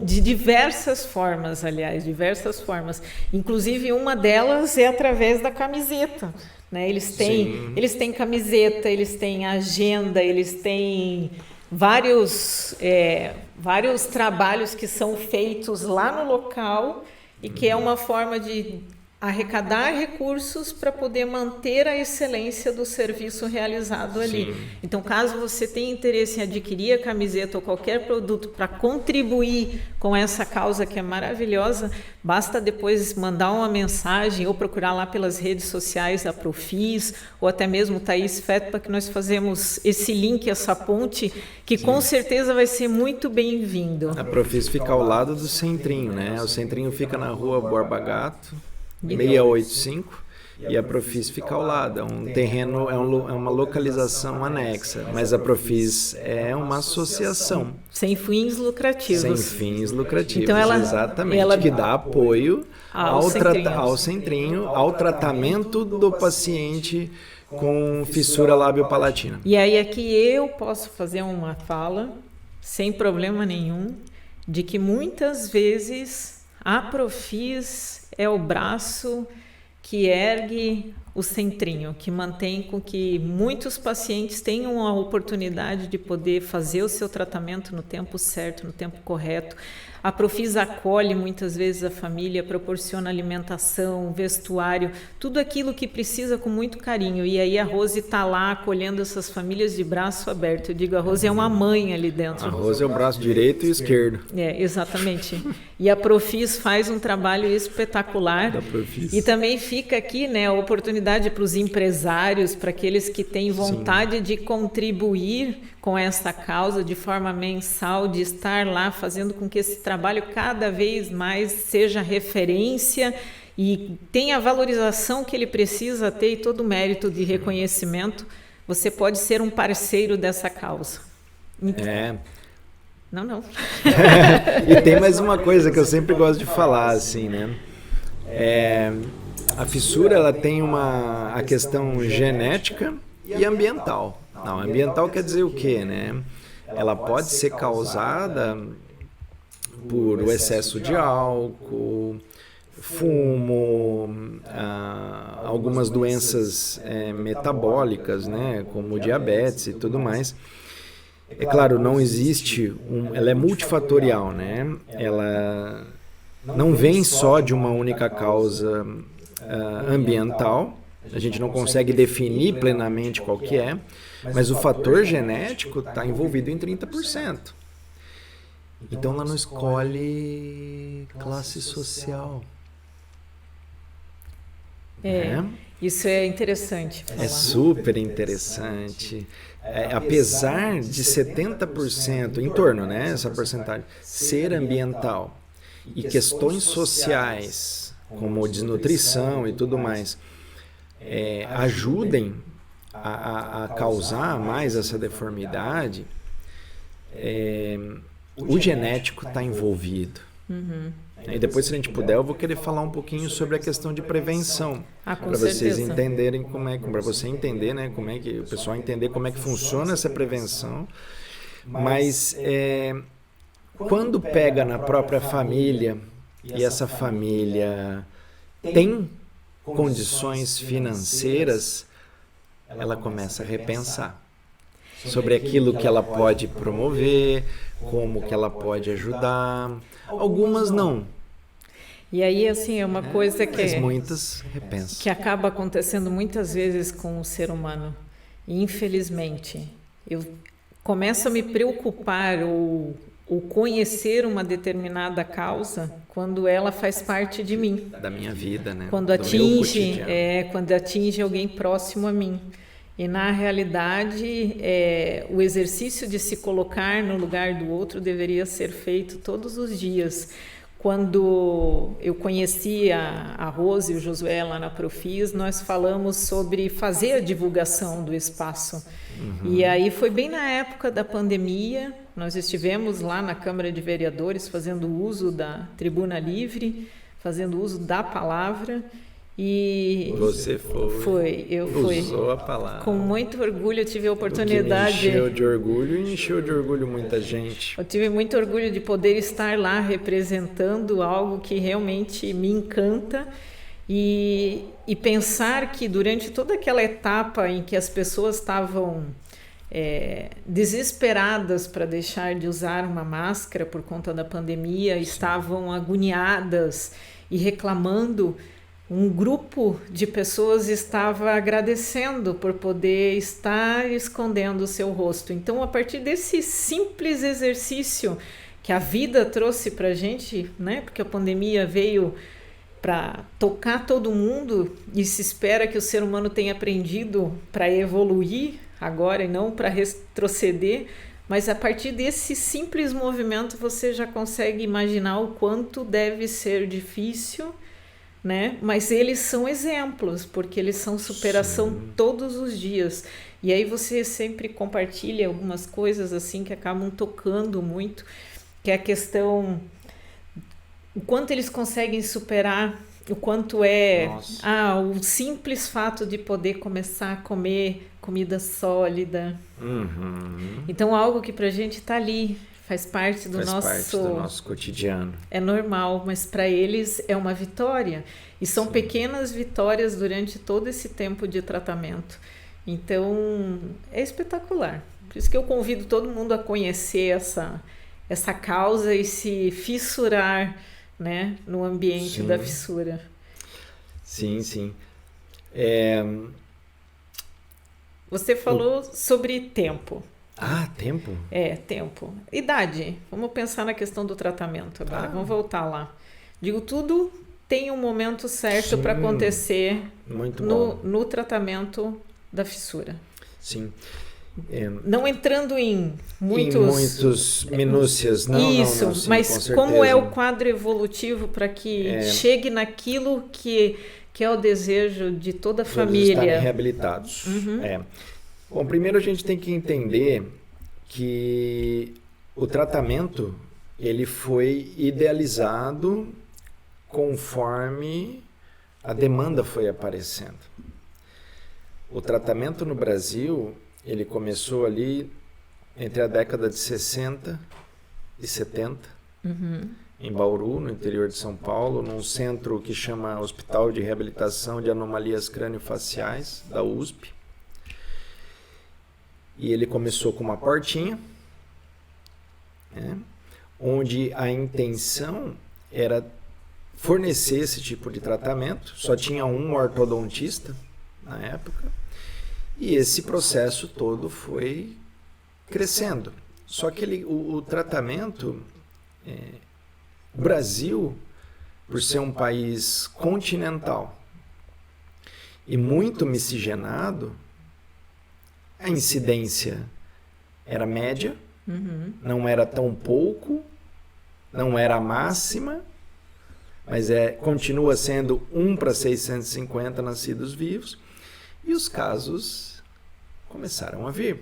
de diversas formas, aliás, diversas formas. Inclusive, uma delas é através da camiseta. Né? Eles têm camiseta, eles têm agenda, eles têm vários trabalhos que são feitos lá no local e que é uma forma de arrecadar recursos para poder manter a excelência do serviço realizado ali. Então, caso você tenha interesse em adquirir a camiseta ou qualquer produto para contribuir com essa causa que é maravilhosa, basta depois mandar uma mensagem ou procurar lá pelas redes sociais da Profis ou até mesmo Thaís Feto, para que nós fazemos esse link, essa ponte, que com certeza vai ser muito bem-vindo. A Profis fica ao lado do Centrinho, né? O Centrinho fica na rua Borba Gato, 685, e a Profis fica ao lado. É um terreno, é uma localização anexa, mas a Profis é uma associação. Sem fins lucrativos. Sem fins lucrativos, então exatamente, que dá apoio ao Centrinho, ao tratamento do paciente com fissura lábio-palatina. E aí aqui eu posso fazer uma fala, sem problema nenhum, de que muitas vezes a Profis é o braço que ergue o Centrinho, que mantém com que muitos pacientes tenham a oportunidade de poder fazer o seu tratamento no tempo certo, no tempo correto. A Profis acolhe muitas vezes a família, proporciona alimentação, vestuário, tudo aquilo que precisa com muito carinho. E aí a Rose está lá acolhendo essas famílias de braço aberto. Eu digo, a Rose é uma mãe ali dentro. A Rose é o braço direito e esquerdo. Exatamente. E a Profis faz um trabalho espetacular. E também fica aqui, né, a oportunidade para os empresários, para aqueles que têm vontade de contribuir com essa causa de forma mensal, de estar lá fazendo com que esse trabalho cada vez mais seja referência e tenha a valorização que ele precisa ter e todo o mérito de reconhecimento. Você pode ser um parceiro dessa causa. Não. E tem mais uma coisa que eu sempre gosto de falar, assim, né? A fissura, ela tem a questão genética e ambiental. Não, ambiental quer dizer o quê, né? Ela pode ser causada por o excesso de álcool, fumo, algumas doenças metabólicas, né? Como diabetes e tudo mais. É claro, não existe, ela é multifatorial, né? Ela não vem só de uma única causa ambiental, a gente não consegue definir plenamente qual que é, mas o fator genético está envolvido em 30%. Então ela não escolhe classe social. Isso é interessante falar. É super interessante. Apesar de 70%, em torno, né, essa porcentagem, ser ambiental e questões sociais, como desnutrição e tudo mais, ajudem a causar mais essa deformidade, o genético está envolvido. E depois, se a gente puder, eu vou querer falar um pouquinho sobre a questão de prevenção, para vocês entenderem para você entender, né, como é que o pessoal entender como é que funciona essa prevenção. Mas quando pega na própria família e essa família tem condições financeiras, ela começa a repensar sobre aquilo que ela pode promover, como que ela pode ajudar. Algumas não. E aí, assim, é uma coisa mas muitas repensam. Que acaba acontecendo muitas vezes com o ser humano. E, infelizmente, eu começo a me preocupar ou conhecer uma determinada causa quando ela faz parte de mim. Da minha vida, né? Quando atinge alguém próximo a mim. E, na realidade, o exercício de se colocar no lugar do outro deveria ser feito todos os dias. Quando eu conheci a Rose e o Josué lá na Profis, nós falamos sobre fazer a divulgação do espaço. E aí foi bem na época da pandemia, nós estivemos lá na Câmara de Vereadores fazendo uso da Tribuna Livre, fazendo uso da palavra. E você eu fui. Usou a palavra. Com muito orgulho eu tive a oportunidade. Me encheu de orgulho e encheu de orgulho muita gente. Eu tive muito orgulho de poder estar lá representando algo que realmente me encanta e pensar que durante toda aquela etapa em que as pessoas estavam desesperadas para deixar de usar uma máscara por conta da pandemia, estavam agoniadas e reclamando, um grupo de pessoas estava agradecendo por poder estar escondendo o seu rosto. Então, a partir desse simples exercício que a vida trouxe para a gente, né? Porque a pandemia veio para tocar todo mundo e se espera que o ser humano tenha aprendido para evoluir agora e não para retroceder. Mas a partir desse simples movimento você já consegue imaginar o quanto deve ser difícil, né? Mas eles são exemplos, porque eles são superação todos os dias. E aí você sempre compartilha algumas coisas assim que acabam tocando muito, que é a questão, o quanto eles conseguem superar, o quanto o simples fato de poder começar a comer comida sólida. Então, algo que pra gente tá ali, faz parte do nosso cotidiano. É normal, mas para eles é uma vitória. E são pequenas vitórias durante todo esse tempo de tratamento. Então, é espetacular. Por isso que eu convido todo mundo a conhecer essa causa e se fissurar, né, no ambiente da fissura. Sim, sim. Você falou sobre tempo. Tempo? Tempo. Idade. Vamos pensar na questão do tratamento agora. Vamos voltar lá. Digo, tudo tem um momento certo para acontecer no tratamento da fissura. Sim. Não entrando em muitas minúcias, não. Isso, não, sim, mas como é o quadro evolutivo para que chegue naquilo que é o desejo de toda a família. Estarem reabilitados. Bom, primeiro a gente tem que entender que o tratamento ele foi idealizado conforme a demanda foi aparecendo. O tratamento no Brasil, ele começou ali entre a década de 60 e 70, em Bauru, no interior de São Paulo, num centro que chama Hospital de Reabilitação de Anomalias Crâniofaciais, da USP. E ele começou com uma portinha, onde a intenção era fornecer esse tipo de tratamento. Só tinha um ortodontista na época. E esse processo todo foi crescendo. Só que o tratamento, o Brasil, por ser um país continental e muito miscigenado, a incidência era média, não era tão pouco, não era a máxima, mas continua sendo 1 para 650 nascidos vivos, e os casos começaram a vir.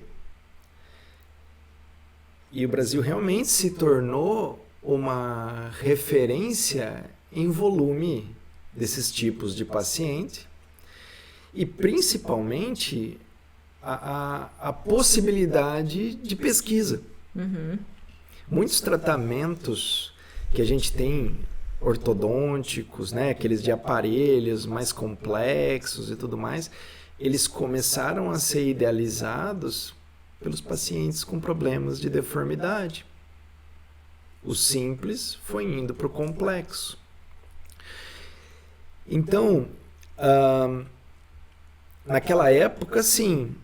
E o Brasil realmente se tornou uma referência em volume desses tipos de paciente e principalmente a possibilidade de pesquisa. Muitos tratamentos que a gente tem ortodônticos, né, aqueles de aparelhos mais complexos e tudo mais, eles começaram a ser idealizados pelos pacientes com problemas de deformidade. O simples foi indo para o complexo. Então, naquela época, sim,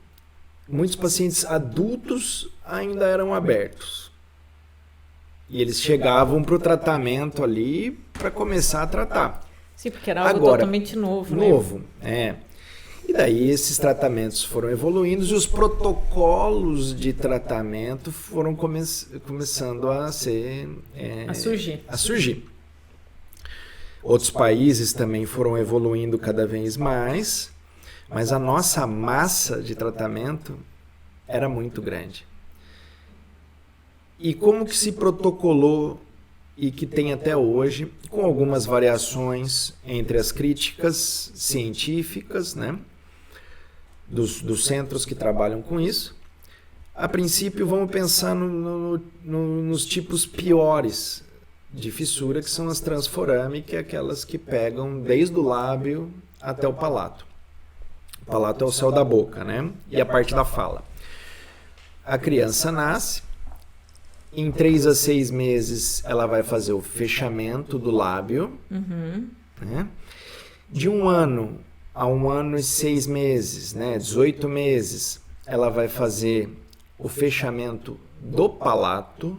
muitos pacientes adultos ainda eram abertos. E eles chegavam para o tratamento ali para começar a tratar. Sim, porque era algo totalmente novo. Novo, né? E daí esses tratamentos foram evoluindo e os protocolos de tratamento foram começando a surgir. Outros países também foram evoluindo cada vez mais, mas a nossa massa de tratamento era muito grande. E como que se protocolou e que tem até hoje, com algumas variações entre as críticas científicas, né, dos centros que trabalham com isso. A princípio, vamos pensar nos tipos piores de fissura, que são as transforâmicas, aquelas que pegam desde o lábio até o palato. O palato é o céu da boca, né? E a parte da fala. A criança nasce, em 3 a 6 meses ela vai fazer o fechamento do lábio, né? De 1 ano a 1 ano e 6 meses, né? 18 meses, ela vai fazer o fechamento do palato.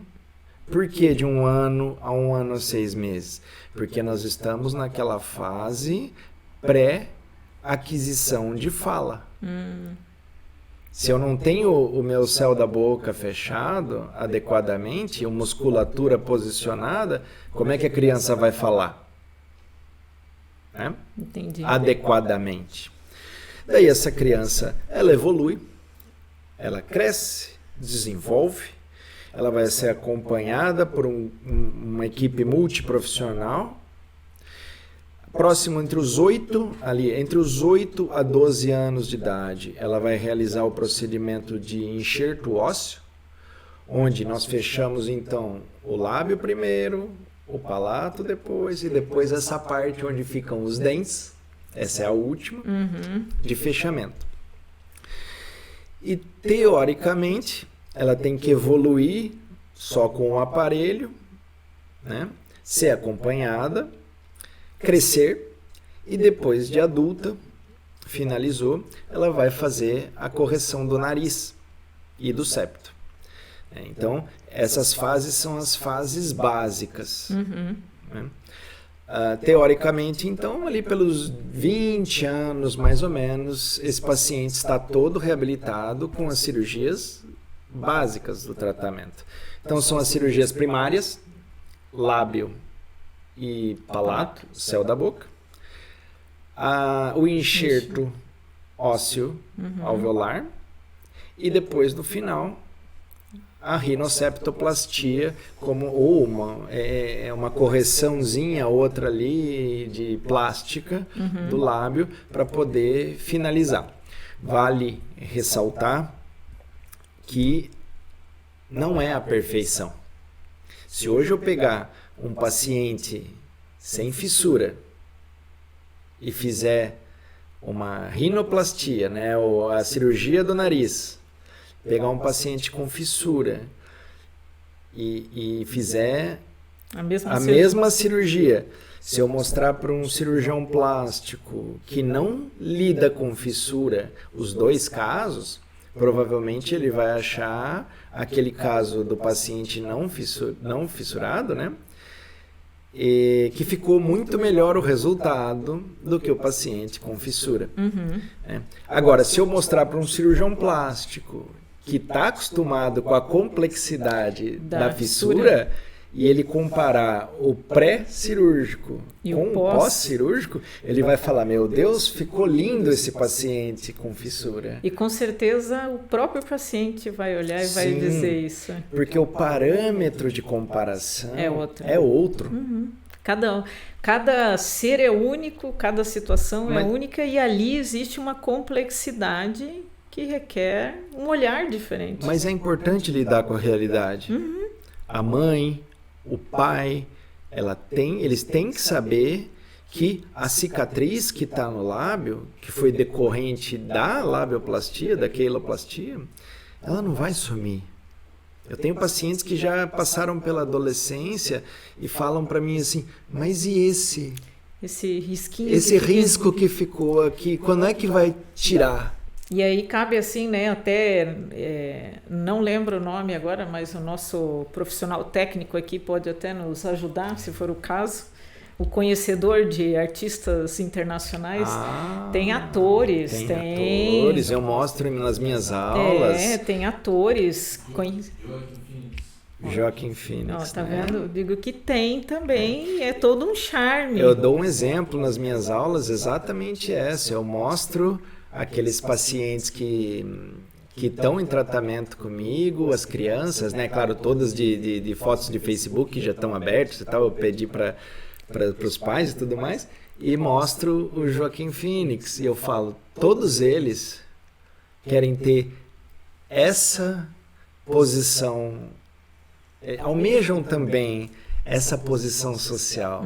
Por que de 1 ano a 1 ano e 6 meses? Porque nós estamos naquela fase pré-aquisição de fala. Se eu não tenho o meu céu da boca fechado adequadamente, a musculatura posicionada, como é que a criança vai falar? Entendi. Adequadamente. Daí essa criança, ela evolui, ela cresce, desenvolve, ela vai ser acompanhada por uma equipe multiprofissional. Próximo entre os 8 a 12 anos de idade, ela vai realizar o procedimento de enxerto ósseo, onde nós fechamos então o lábio primeiro, o palato depois, e depois essa parte onde ficam os dentes, essa é a última, de fechamento. E teoricamente, ela tem que evoluir só com o aparelho, né? Ser acompanhada, crescer e depois de adulta, finalizou, ela vai fazer a correção do nariz e do septo. Então, essas fases são as fases básicas. Né? Teoricamente, então, ali pelos 20 anos, mais ou menos, esse paciente está todo reabilitado com as cirurgias básicas do tratamento. Então, são as cirurgias primárias, lábio e palato, céu da boca, o enxerto ósseo alveolar e depois, no final, a rinoceptoplastia, ou uma correçãozinha, outra ali de plástica do lábio para poder finalizar. Vale ressaltar que não é a perfeição. Se hoje eu pegar um paciente sem fissura e fizer uma rinoplastia, né, ou a cirurgia do nariz, pegar um paciente com fissura e fizer a mesma cirurgia, se eu mostrar para um cirurgião plástico que não lida com fissura os dois casos, provavelmente ele vai achar aquele caso do paciente não fissurado, né? E que ficou muito melhor o resultado do que o paciente com fissura. Agora, se eu mostrar para um cirurgião plástico que está acostumado com a complexidade da fissura e ele comparar o pré-cirúrgico com o pós-cirúrgico, ele vai falar, meu Deus, ficou lindo esse paciente com fissura. E com certeza o próprio paciente vai olhar e vai dizer isso. Porque o parâmetro de comparação é outro. Cada ser é único, cada situação é única e ali existe uma complexidade que requer um olhar diferente. Mas é importante lidar com a realidade. A mãe, o pai, eles têm que saber que a cicatriz que está no lábio, que foi decorrente da labioplastia, da queiloplastia, ela não vai sumir. Eu tenho pacientes que já passaram pela adolescência e falam para mim assim, mas e esse risquinho? Esse risco que ficou aqui, quando é que vai tirar? E aí cabe assim, né, até, não lembro o nome agora, mas o nosso profissional técnico aqui pode até nos ajudar, se for o caso. O conhecedor de artistas internacionais tem atores. Tem atores, eu mostro nas minhas aulas. Tem atores. Joaquim Phoenix. Tá vendo? Digo que tem também, é todo um charme. Eu dou um exemplo nas minhas aulas, exatamente essa. Eu mostro aqueles pacientes que estão em tratamento comigo, as crianças, né? Claro, todas de fotos de Facebook que já estão abertas e tal, eu pedi para os pais e tudo mais, e mostro o Joaquim Phoenix, e eu falo, todos eles querem ter essa posição, almejam também essa posição social.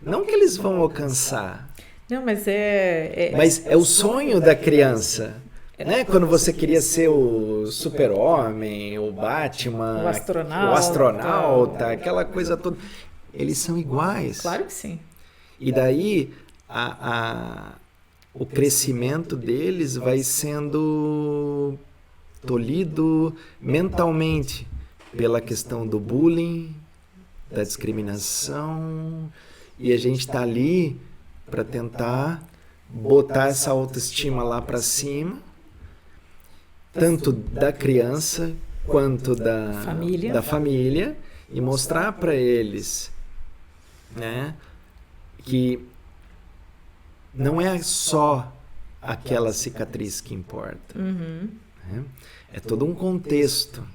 Não que eles vão alcançar, não, mas mas é o sonho da criança. Né? Quando você queria ser o super-homem, o Batman, o astronauta, aquela coisa toda. Eles são iguais. Claro que sim. E daí o crescimento deles vai sendo tolhido mentalmente pela questão do bullying, da discriminação, e a gente está ali para tentar botar essa autoestima lá para cima, tanto da criança quanto da família, e mostrar para eles, né, que não é só aquela cicatriz que importa. Né? É todo um contexto.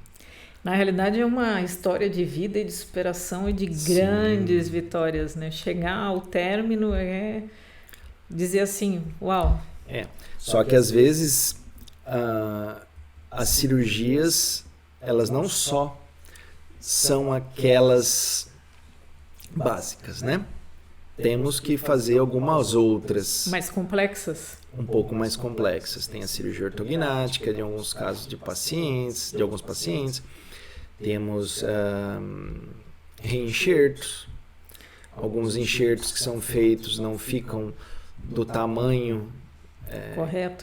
Na realidade é uma história de vida e de superação e de grandes vitórias, né? Chegar ao término é dizer assim, uau. Só que às vezes as cirurgias, elas não só são aquelas básicas, né? Temos que fazer algumas outras. Mais complexas? Um pouco mais complexas. Tem a cirurgia ortognática de alguns casos de alguns pacientes. temos reenxertos. Alguns enxertos que são feitos não ficam do tamanho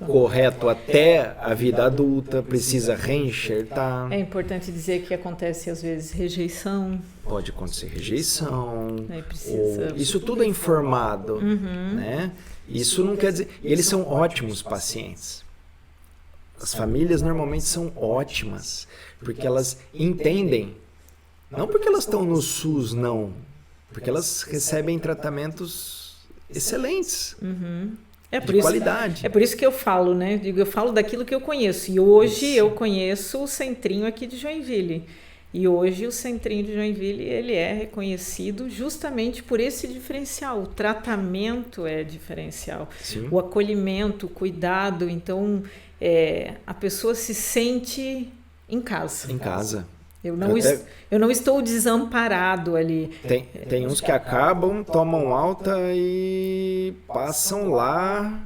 correto até a vida adulta, precisa reenxertar. É importante dizer que acontece às vezes rejeição. Pode acontecer rejeição. Precisa... Isso tudo é informado, né? Isso não quer dizer... Eles são ótimos pacientes. As famílias normalmente são ótimas, porque elas entendem. Não porque elas estão no SUS, não. Porque elas recebem tratamentos excelentes. De qualidade. É por isso que eu falo, né? Eu falo daquilo que eu conheço. E hoje eu conheço o Centrinho aqui de Joinville. E hoje o Centrinho de Joinville, ele é reconhecido justamente por esse diferencial. O tratamento é diferencial. Sim. O acolhimento, o cuidado. Então, a pessoa se sente em casa. Em casa. Eu não estou desamparado ali. Tem uns que acabam, tomam alta e passam lá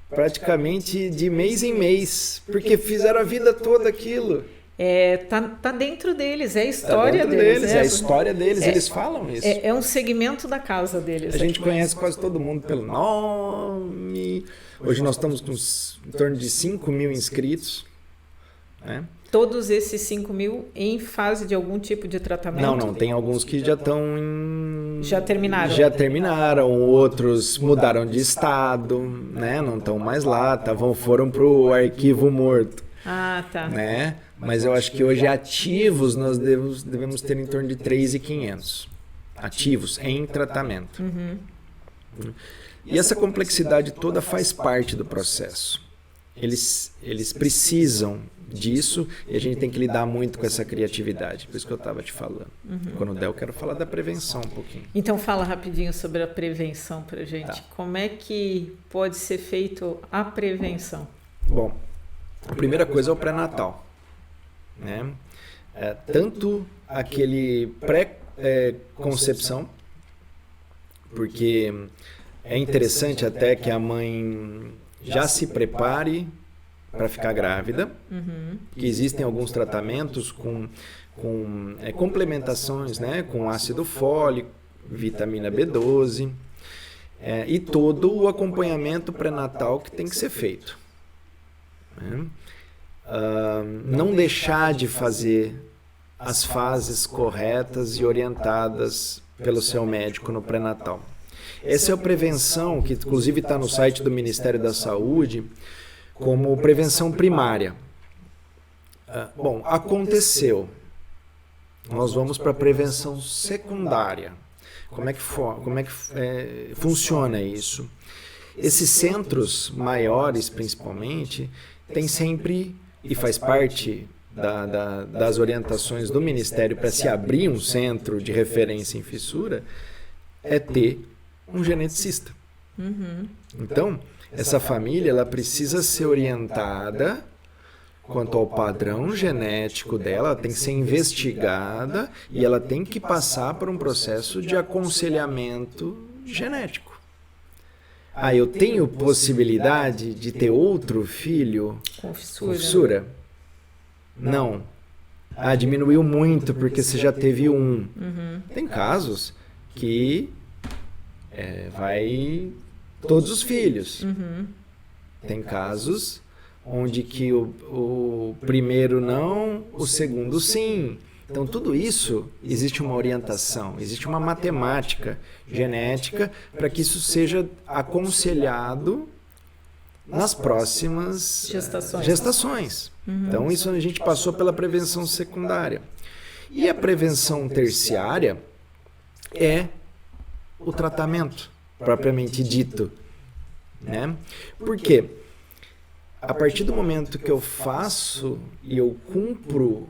praticamente de mês em mês, porque fizeram a vida toda aquilo. Tá dentro deles, é a história deles. É a história deles, eles falam isso. É um segmento da casa deles. A gente conhece quase todo mundo pelo nome. Hoje nós estamos com em torno de 5 mil inscritos, né? Todos esses 5 mil em fase de algum tipo de tratamento? Não, tem alguns que já estão Já terminaram? Já terminaram, outros mudaram de estado, né? Não estão mais lá, foram para o arquivo morto. Ah, tá. Né? Mas eu acho que hoje ativos nós devemos ter em torno de 3.500 ativos em tratamento. E essa complexidade toda faz parte do processo. Eles precisam disso e a gente tem que lidar muito com essa criatividade. Por isso que eu estava te falando. Quando der, eu quero falar da prevenção um pouquinho. Então fala rapidinho sobre a prevenção pra gente. Tá. Como é que pode ser feito a prevenção? Bom, a primeira coisa é o pré-natal, né? Tanto aquele pré-concepção, porque é interessante até que a mãe já se prepare para ficar grávida, que existem alguns tratamentos com complementações, né, com ácido fólico, vitamina B12, e todo o acompanhamento pré-natal que tem que ser feito. Né? Não deixar de fazer as fases corretas e orientadas pelo seu médico no pré-natal. Essa é a prevenção, que inclusive está no site do Ministério da Saúde, como prevenção primária. Bom, aconteceu. Nós vamos para a prevenção secundária. Como é que funciona isso? Esses centros maiores, principalmente, tem sempre, e faz parte das orientações do Ministério para se abrir um centro de referência em fissura, é ter um geneticista. Então, essa família ela precisa ser orientada quanto ao padrão genético dela, ela tem que ser investigada e ela tem que passar por um processo de aconselhamento genético. Eu tenho possibilidade de ter outro filho com fissura? Não. Diminuiu muito porque você já teve um. Tem casos que vai todos os filhos. Tem casos onde que o primeiro não, o segundo sim. Então, tudo isso, existe uma orientação, existe uma matemática genética para que isso seja aconselhado nas próximas gestações. Então, isso a gente passou pela prevenção secundária. E a prevenção terciária é o tratamento, propriamente dito. Né? Por quê? A partir do momento que eu faço e eu cumpro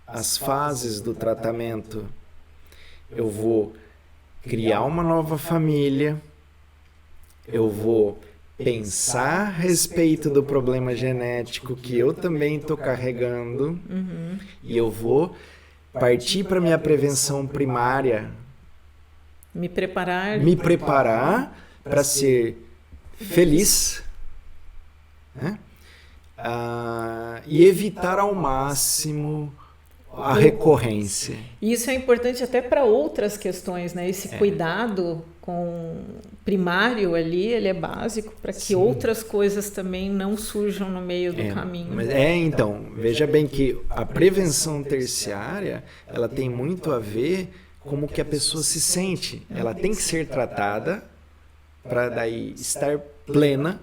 as fases do tratamento, eu vou criar uma nova família, eu vou pensar a respeito do problema genético que eu também estou carregando, e eu vou partir para a minha prevenção primária. Me preparar para ser feliz, né? E evitar ao máximo a recorrência. E isso é importante até para outras questões, né? Esse cuidado com primário ali, ele é básico para que outras coisas também não surjam no meio do caminho. Mas então, veja bem que a prevenção terciária, ela tem muito a ver com como que a pessoa se sente. Ela tem que ser tratada para daí estar plena,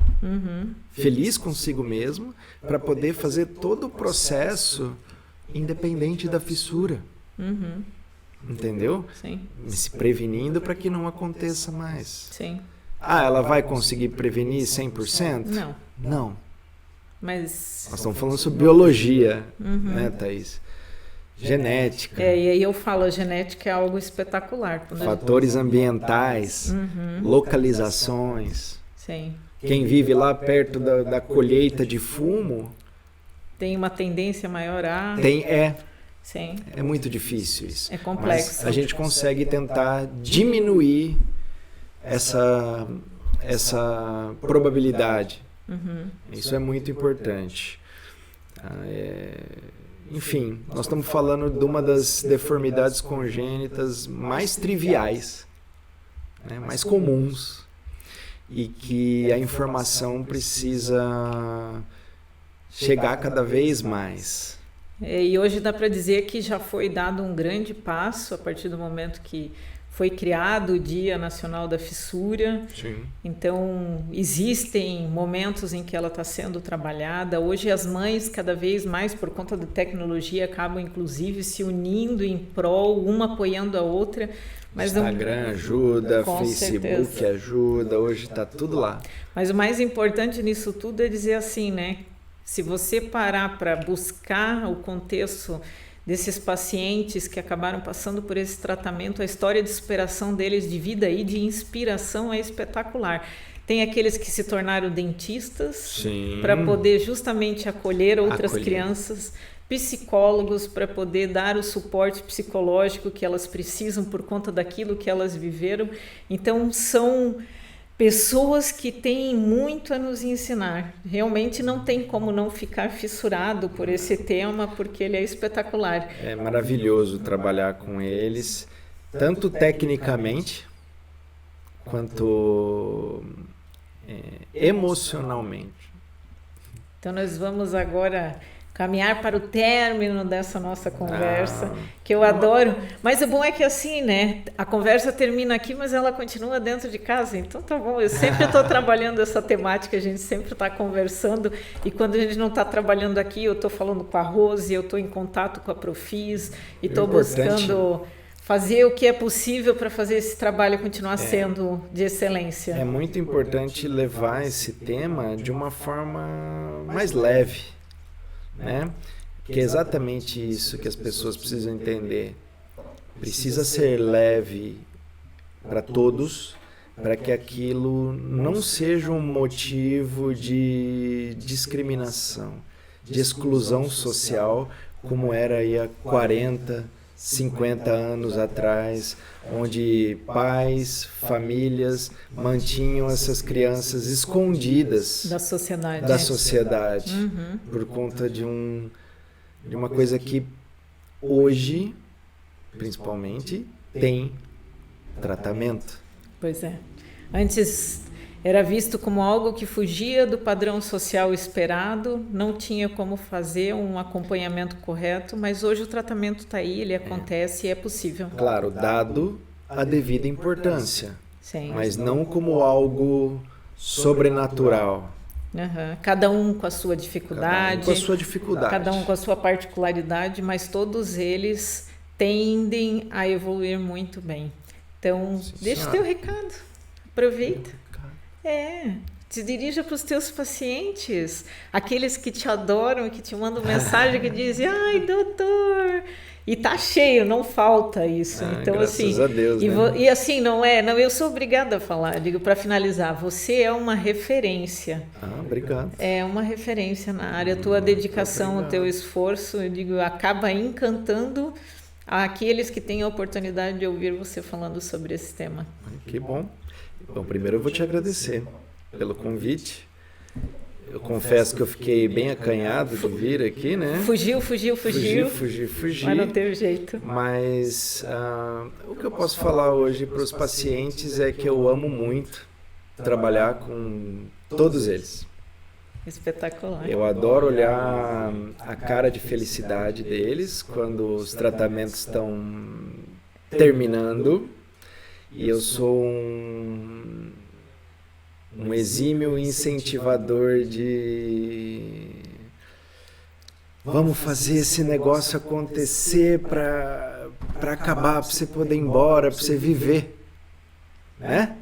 feliz consigo mesmo, para poder fazer todo o processo independente da fissura. Entendeu? Sim. Se prevenindo para que não aconteça mais. Sim. Ela vai conseguir prevenir 100%? Não. Não. Mas... Nós estamos falando sobre biologia, né, Thaís? Genética. E aí eu falo, a genética é algo espetacular. Fatores ambientais, localizações. Sim. Quem vive lá perto da colheita de fumo... Tem uma tendência maior a... Sim. É muito difícil isso. É complexo. Mas a gente consegue tentar diminuir essa probabilidade. Isso é muito importante. Enfim, nós estamos falando de uma das deformidades congênitas mais triviais, né, mais comuns, e que a informação precisa chegar cada vez mais. E hoje dá para dizer que já foi dado um grande passo a partir do momento que foi criado o Dia Nacional da Fissura. Sim. Então, existem momentos em que ela está sendo trabalhada. Hoje, as mães, cada vez mais, por conta da tecnologia, acabam, inclusive, se unindo em prol, uma apoiando a outra. Mas Instagram ajuda, Facebook certeza. ajuda, hoje está tudo lá. Mas o mais importante nisso tudo é dizer assim, né? Se você parar para buscar o contexto desses pacientes que acabaram passando por esse tratamento, a história de superação deles de vida e de inspiração é espetacular. Tem aqueles que se tornaram dentistas para poder justamente acolher outras crianças, psicólogos para poder dar o suporte psicológico que elas precisam por conta daquilo que elas viveram. Então, são pessoas que têm muito a nos ensinar. Realmente não tem como não ficar fissurado por esse tema, porque ele é espetacular. É maravilhoso trabalhar com eles, tanto tecnicamente, quanto emocionalmente. Então nós vamos agora caminhar para o término dessa nossa conversa, que eu adoro. Mas o bom é que assim, né? A conversa termina aqui, mas ela continua dentro de casa. Então tá bom, eu sempre estou trabalhando essa temática, a gente sempre está conversando. E quando a gente não está trabalhando aqui, eu estou falando com a Rose, eu estou em contato com a Profis e estou buscando fazer o que é possível para fazer esse trabalho continuar sendo de excelência. É muito importante levar esse tema de uma forma mais leve, né? Que é exatamente isso que as pessoas precisam entender. Precisa ser leve para todos, para que aquilo não seja um motivo de discriminação, de exclusão social, como era aí há 40, 50 anos atrás, onde pais, famílias mantinham essas crianças escondidas da sociedade, por conta de uma coisa que hoje, principalmente, tem tratamento. Pois é. Antes era visto como algo que fugia do padrão social esperado, não tinha como fazer um acompanhamento correto, mas hoje o tratamento está aí, ele acontece e é possível. Claro, dado a devida importância, mas não como algo sobrenatural. Cada um com a sua dificuldade, cada um com a sua particularidade, mas todos eles tendem a evoluir muito bem. Então, deixa o teu recado, aproveita. Se dirija para os teus pacientes, aqueles que te adoram, que te mandam mensagem, que dizem, ai, doutor, e tá cheio, não falta isso. Então, graças assim, a Deus, e assim, não, eu sou obrigada a falar, digo, para finalizar, você é uma referência. Obrigado. É uma referência na área, a tua dedicação, o teu esforço, eu digo, acaba encantando aqueles que têm a oportunidade de ouvir você falando sobre esse tema. Que bom. Bom, primeiro eu vou te agradecer pelo convite Eu confesso que eu fiquei bem acanhado de vir aqui, né? Fugiu. Fugi. Mas não teve jeito. Mas o que eu posso falar hoje para os pacientes é que eu amo muito trabalhar com todos eles. Espetacular. Eu adoro olhar a cara de felicidade deles quando os tratamentos estão terminando. E eu sou um exímio incentivador de vamos fazer esse negócio acontecer para acabar, para você poder ir embora, para você viver, né?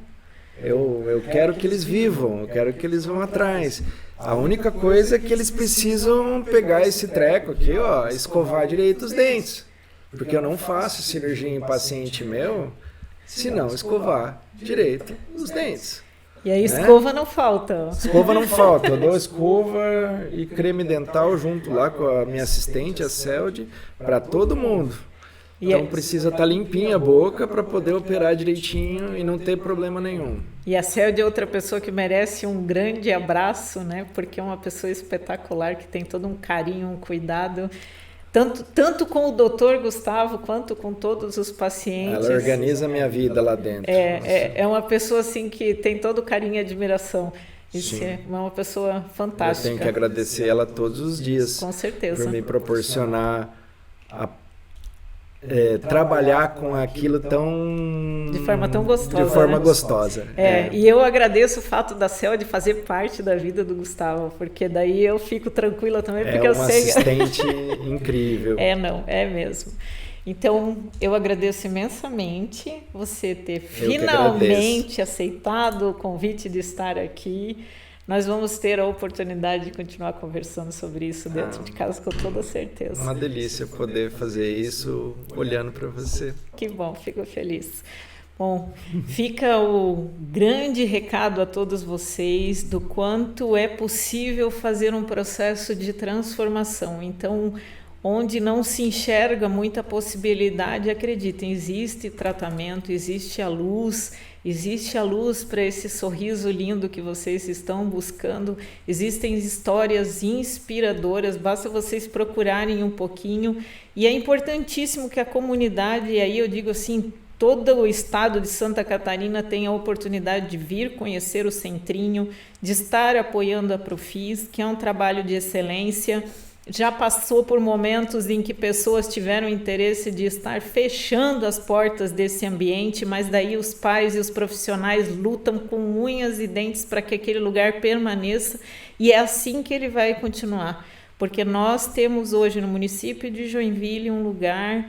Eu quero que eles vivam, eu quero que eles vão atrás. A única coisa é que eles precisam pegar esse treco aqui, ó, escovar direito os dentes, porque eu não faço cirurgia em paciente meu se não escovar direito os dentes. E aí escova não falta. Escova não falta. Eu dou escova e creme dental junto lá com a minha assistente, a Celde, para todo mundo. Então precisa estar limpinha a boca para poder operar direitinho e não ter problema nenhum. E a Celde é outra pessoa que merece um grande abraço, né? Porque é uma pessoa espetacular, que tem todo um carinho, um cuidado. Tanto com o doutor Gustavo quanto com todos os pacientes. Ela organiza a minha vida lá dentro. É uma pessoa assim que tem todo carinho e admiração. Isso é uma pessoa fantástica. Eu tenho que agradecer ela todos os dias. Com certeza. Por me proporcionar trabalhar com aquilo de forma tão gostosa. De forma gostosa. E eu agradeço o fato da Celde fazer parte da vida do Gustavo, porque daí eu fico tranquila também, porque eu sei. É uma assistente incrível. É mesmo. Então, eu agradeço imensamente você ter finalmente aceitado o convite de estar aqui. Nós vamos ter a oportunidade de continuar conversando sobre isso dentro de casa, com toda certeza. Uma delícia poder fazer isso olhando para você. Que bom, fico feliz. Bom, fica o grande recado a todos vocês do quanto é possível fazer um processo de transformação. Então, onde não se enxerga muita possibilidade, acreditem, existe tratamento, existe a luz para esse sorriso lindo que vocês estão buscando, existem histórias inspiradoras, basta vocês procurarem um pouquinho, e é importantíssimo que a comunidade, e aí eu digo assim, todo o estado de Santa Catarina tem a oportunidade de vir conhecer o Centrinho, de estar apoiando a Profis, que é um trabalho de excelência. Já passou por momentos em que pessoas tiveram interesse de estar fechando as portas desse ambiente, mas daí os pais e os profissionais lutam com unhas e dentes para que aquele lugar permaneça, e é assim que ele vai continuar, porque nós temos hoje no município de Joinville um lugar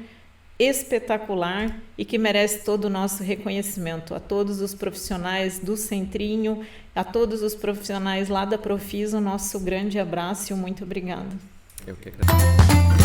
espetacular e que merece todo o nosso reconhecimento. A todos os profissionais do Centrinho, a todos os profissionais lá da Profis, o nosso grande abraço e muito obrigada. Eu que agradeço.